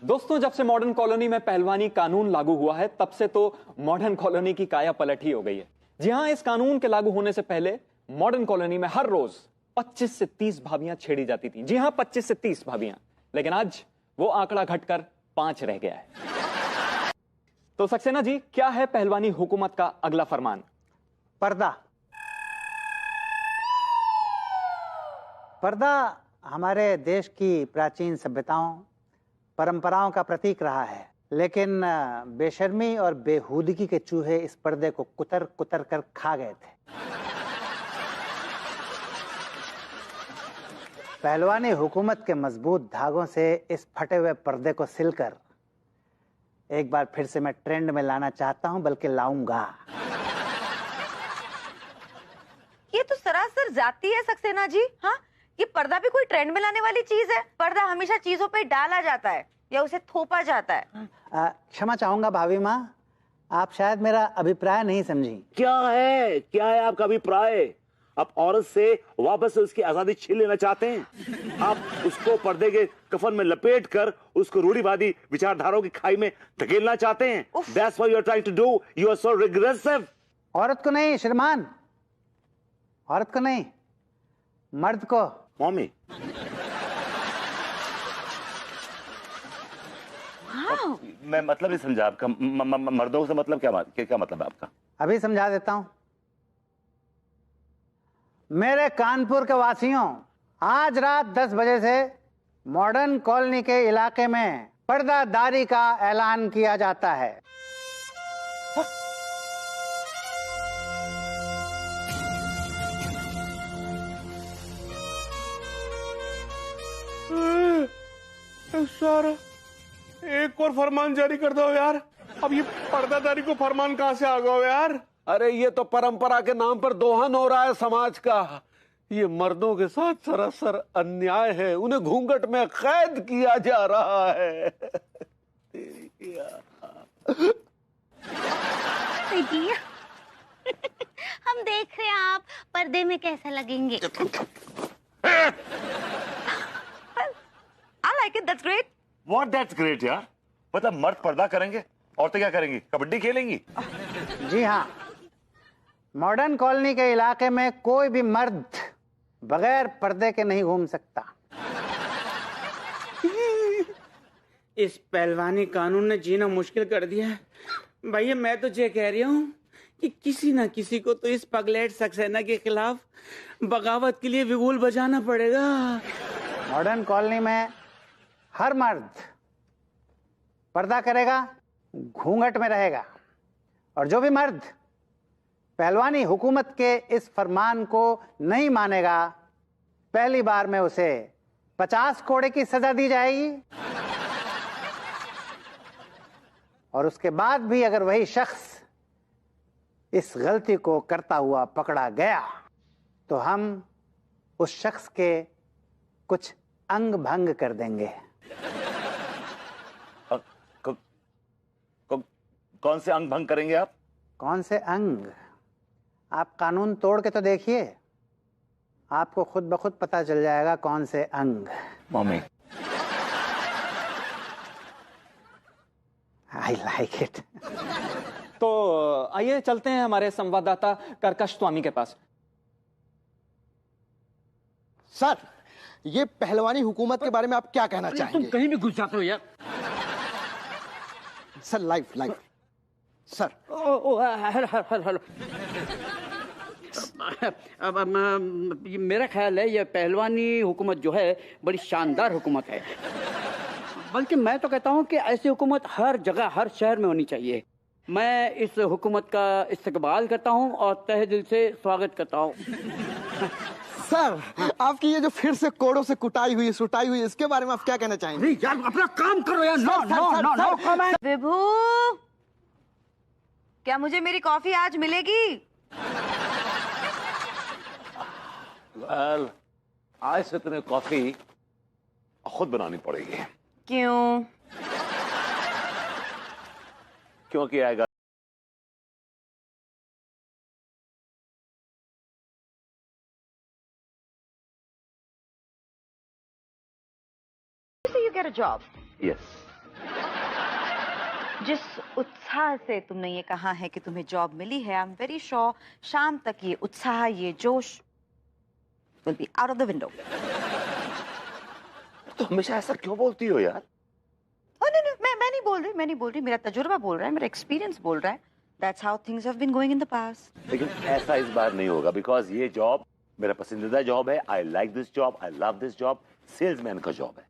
दोस्तों, जब से मॉडर्न कॉलोनी में पहलवानी कानून लागू हुआ है तब से तो मॉडर्न कॉलोनी की काया पलट ही हो गई है। जी हां, इस कानून के लागू होने से पहले मॉडर्न कॉलोनी में हर रोज 25 से 30 भाभियां छेड़ी जाती थी। जी हां, 25 से 30 भाभियां। लेकिन आज वो आंकड़ा घटकर 5 रह गया है। तो सक्सेना जी, क्या है पहलवानी हुकूमत का अगला फरमान? पर्दा। पर्दा हमारे देश की प्राचीन सभ्यताओं, परंपराओं का प्रतीक रहा है, लेकिन बेशर्मी और बेहूदगी के चूहे इस पर्दे को कुतर कुतर कर खा गए थे। पहलवानी हुकूमत के मजबूत धागों से इस फटे हुए पर्दे को सिलकर एक बार फिर से मैं ट्रेंड में लाना चाहता हूं, बल्कि लाऊंगा। ये तो सरासर जाती है सक्सेना जी। हाँ, ये पर्दा भी कोई ट्रेंड में लाने वाली चीज है? पर्दा हमेशा चीजों पे डाला जाता है या उसे थोपा जाता है। क्षमा चाहूंगा भाभी माँ, आप शायद मेरा अभिप्राय नहीं समझी। क्या है आपका अभिप्राय? आप औरत से वापस से उसकी आजादी छीन लेना चाहते हैं? आप उसको पर्दे के कफन में लपेट कर उसको रूढ़िवादी विचारधाराओं की खाई में धकेलना चाहते हैं? That's what you are trying to do. You are so regressive. औरत को नहीं श्रीमान, औरत को नहीं, मर्द को। मम्मी, मैं मतलब नहीं समझा आपका। मर्दों से मतलब क्या मतलब है आपका? अभी समझा देता हूं। मेरे कानपुर के वासियों, आज रात 10 बजे से मॉडर्न कॉलोनी के इलाके में पर्दादारी का ऐलान किया जाता है। सारा एक और फरमान जारी कर दो यार। अब ये पर्दादारी को फरमान कहां से आ गया यार? अरे ये तो परंपरा के नाम पर दोहन हो रहा है समाज का। ये मर्दों के साथ सरासर अन्याय है। उन्हें घूंघट में कैद किया जा रहा है। हम देख रहे हैं आप पर्दे में कैसे लगेंगे। I like it, that's great. What that's great यार? मतलब मर्द पर्दा करेंगे, औरतें क्या करेंगी? कबड्डी खेलेंगी? जी हाँ, मॉडर्न कॉलोनी के इलाके में कोई भी मर्द बगैर पर्दे के नहीं घूम सकता। इस पहलवानी कानून ने जीना मुश्किल कर दिया है। भैया मैं तो ये कह रही हूँ कि किसी ना किसी को तो इस पगलेट सक्सेना के खिलाफ बगावत के लिए विगुल बजाना पड़ेगा। मॉडर्न कॉलोनी में हर मर्द पर्दा करेगा, घूंघट में रहेगा, और जो भी मर्द पहलवानी हुकूमत के इस फरमान को नहीं मानेगा, पहली बार में उसे 50 कोड़े की सजा दी जाएगी, और उसके बाद भी अगर वही शख्स इस गलती को करता हुआ पकड़ा गया तो हम उस शख्स के कुछ अंग भंग कर देंगे। कौन से अंग भंग करेंगे आप? कौन से अंग? आप कानून तोड़ के तो देखिए, आपको खुद ब खुद पता चल जाएगा कौन से अंग। Mummy, I like it. तो आइए चलते हैं हमारे संवाददाता कर्कश स्वामी के पास। सर, ये पहलवानी हुकूमत के बारे में आप क्या कहना चाहेंगे? तुम कहीं भी घुस जाते हो यार। Sir live sir. हेलो। अब मेरा ख्याल है ये पहलवानी हुकूमत जो है बड़ी शानदार हुकूमत है। बल्कि मैं तो कहता हूँ कि ऐसी हुकूमत हर जगह, हर शहर में होनी चाहिए। मैं इस हुकूमत का इस्तकबाल करता हूँ और तहे दिल से स्वागत करता हूँ। सर, आपकी ये जो फिर से कोड़ों से सुटाई हुई इसके बारे में आप क्या कहना चाहेंगे? यार अपना काम करो यार। No comment. विभू, क्या मुझे मेरी कॉफी आज मिलेगी? वेल, आज से तुम्हें कॉफी खुद बनानी पड़ेगी। क्यों? क्योंकि आएगा So you get a job. Yes. जिस उत्साह से तुमने ये कहा है कि तुम्हें जॉब मिली है, आई एम वेरी श्योर शाम तक ये उत्साह, ये जोश will be out of the window. तो हमेशा ऐसा क्यों बोलती हो यार? नहीं, मैं नहीं बोल रही, मेरा तजुर्बा बोल रहा है, मेरा एक्सपीरियंस बोल रहा है। That's how things have been going in the past. लेकिन ऐसा इस बार नहीं होगा, बिकॉज ये जॉब मेरा पसंदीदा जॉब है। I like this job, I love this job. Salesman का जॉब है।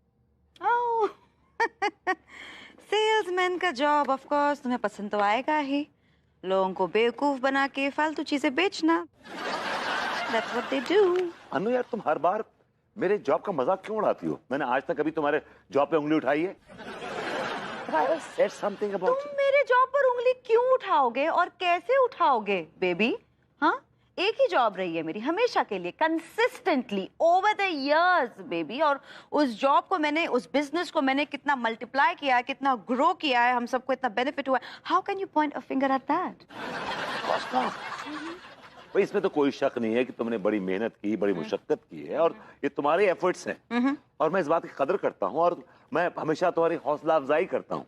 सेल्समैन का जॉब ऑफ कोर्स तुम्हें पसंद तो आएगा ही। लोगों को बेवकूफ बना के फालतू चीजें बेचना, That's what they do. अनु यार, तुम हर बार मेरे जॉब का मजाक क्यों उड़ाती हो? मैंने आज तक कभी तुम्हारे जॉब पे उंगली उठाई है? Said something about तुम मेरे जॉब पर उंगली क्यों उठाओगे और कैसे उठाओगे बेबी? हाँ, एक ही जॉब रही है मेरी हमेशा के लिए, consistently over the years baby. और उस जॉब को मैंने, उस बिजनेस को मैंने कितना मल्टीप्लाई किया है, कितना ग्रो किया है, हम सबको इतना बेनिफिट हुआ है। How can you point a finger at that? भाई, इसमें तो कोई शक नहीं है कि तुमने बड़ी मेहनत की, बड़ी मुशक्कत की है, और ये तुम्हारे एफर्ट्स हैं, और मैं इस बात की कदर करता हूँ, और मैं हमेशा तुम्हारी हौसला अफजाई करता हूँ।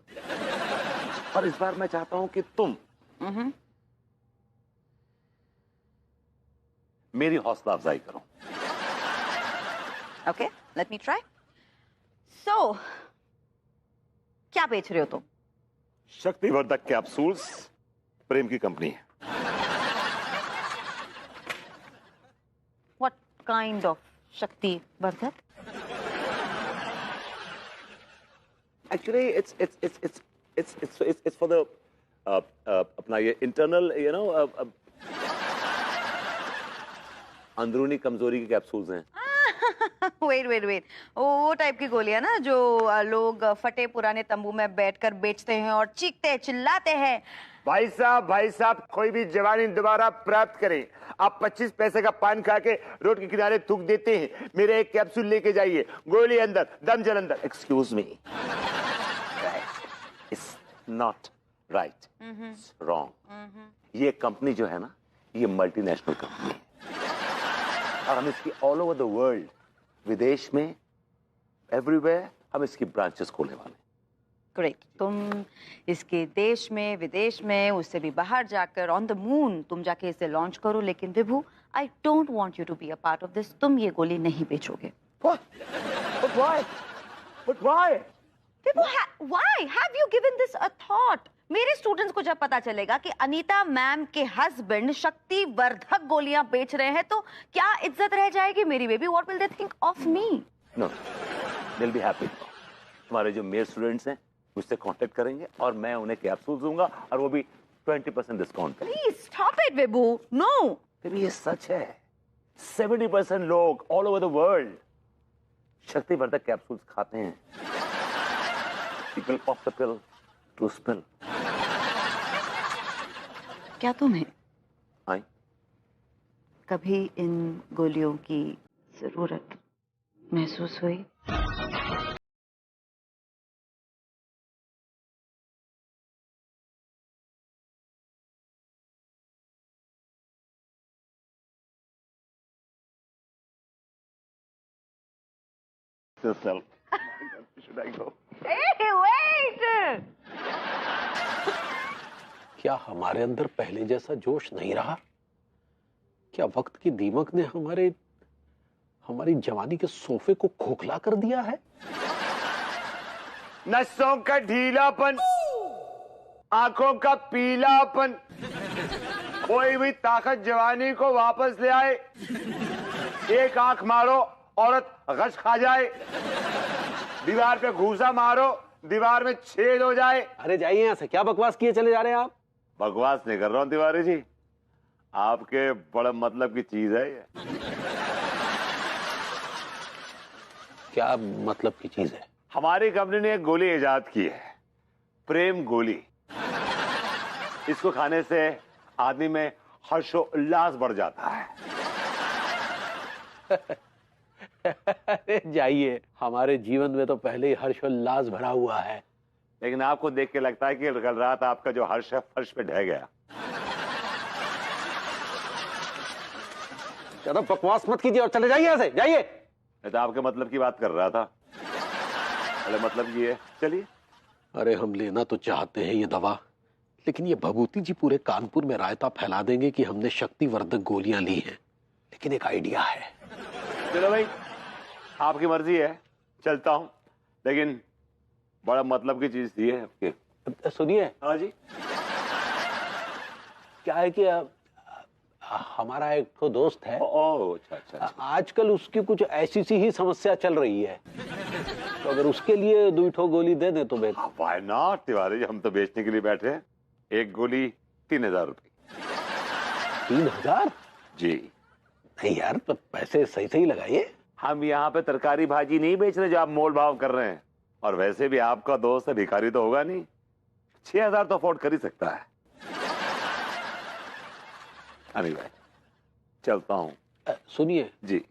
और इस बार मैं चाहता हूँ कि तुम मेरी हौसला अफजाई करो। Okay, let me try. So क्या बेच रहे हो तुम? शक्तिवर्धक कैप्सूल्स, प्रेम की कंपनी है। What kind of शक्तिवर्धक? Actually, it's for the अपना ये internal, you know, अंदरूनी कमजोरी के कैप्सूल्स हैं। वेट, वो टाइप की गोलियां ना जो लोग फटे पुराने तंबू में बैठकर बेचते हैं और चीखते चिल्लाते हैं। भाई साहब, कोई भी जवानी दोबारा प्राप्त करें। आप 25 पैसे का पान खा के रोड के किनारे थूक देते हैं, मेरे एक कैप्सूल लेके जाइए, गोली अंदर, दम Jalandhar. Excuse me, it's not right, wrong. ये कंपनी जो है ना, ये मल्टीनेशनल कंपनी है, और हम इसकी ऑल ओवर द वर्ल्ड, विदेश में, एवरीवेयर हम इसकी ब्रांचेस खोलने वाले हैं। ग्रेट, तुम इसके देश में, विदेश में, उससे भी बाहर जाकर ऑन द मून तुम जाके इसे लॉन्च करो। लेकिन Vibhu, I don't want you to be a part of this. तुम ये गोली नहीं बेचोगे। But why? Vibhu, why have you given this a thought? मेरे स्टूडेंट्स को जब पता चलेगा कि अनीता मैम के हस्बैंड शक्तिवर्धक गोलियां बेच रहे हैं, तो क्या इज्जत रह जाएगी मेरी baby? What will they think of me? No, they will be happy. तुम्हारे जो मेल स्टूडेंट्स हैं मुझसे कांटेक्ट करेंगे, और मैं उन्हें कैप्सूल दूंगा, और वो भी 20% डिस्काउंट पे। Please stop it Vibhu, no. Baby, ये सच है। 70% लोग ऑल ओवर द वर्ल्ड शक्तिवर्धक कैप्सूल्स खाते हैं। People pop the pill to spill. क्या तुम्हें आई कभी इन गोलियों की जरूरत महसूस हुई? yourself. Should I go? Hey, wait! क्या हमारे अंदर पहले जैसा जोश नहीं रहा? क्या वक्त की दीमक ने हमारी जवानी के सोफे को खोखला कर दिया है? नसों का ढीलापन, आंखों का पीलापन, कोई भी ताकत जवानी को वापस ले आए। एक आंख मारो, औरत गश खा जाए। दीवार पे घूसा मारो, दीवार में छेद हो जाए। अरे जाइए यहाँ से, क्या बकवास किए चले जा रहे हैं आप? बकवास नहीं कर रहा हूं तिवारी जी, आपके बड़े मतलब की चीज है ये। क्या मतलब की चीज है? हमारी कंपनी ने एक गोली इजाद की है, प्रेम गोली। इसको खाने से आदमी में हर्षोल्लास बढ़ जाता है। अरे जाइए, हमारे जीवन में तो पहले ही हर्षोल्लास भरा हुआ है। लेकिन आपको देख के लगता है कि कल रात आपका जो हर्ष है फर्श पे ढह गया। ज्यादा बकवास मत कीजिए और चले जाइए यहाँ से, जाइए। मैं तो आपके मतलब की बात कर रहा था। अरे मतलब ये है, चलिए। अरे हम लेना तो चाहते हैं ये दवा, लेकिन ये भभूति जी पूरे कानपुर में रायता फैला देंगे कि हमने शक्तिवर्धक गोलियां ली हैं। लेकिन एक आइडिया है। चलो भाई, आपकी मर्जी है, चलता हूं, लेकिन बड़ा मतलब की चीज दी है आपके। सुनिए। हाँ जी। क्या है कि हमारा एक तो दोस्त है। अच्छा। आजकल उसकी कुछ ऐसी सी ही समस्या चल रही है, तो अगर उसके लिए 2 ठो गोली दे दे तो बेहतर। व्हाई नॉट तिवारी जी, हम तो बेचने के लिए बैठे हैं। एक गोली 3000 रुपए। 3000? जी। नहीं यार, तो पैसे सही सही लगाइए। हम यहाँ पे तरकारी भाजी नहीं बेच रहे जो आप मोल भाव कर रहे हैं, और वैसे भी आपका दोस्त है, भिखारी तो होगा नहीं। 6000 तो अफोर्ड कर ही सकता है। अनिल भाई, चलता हूँ। सुनिए जी।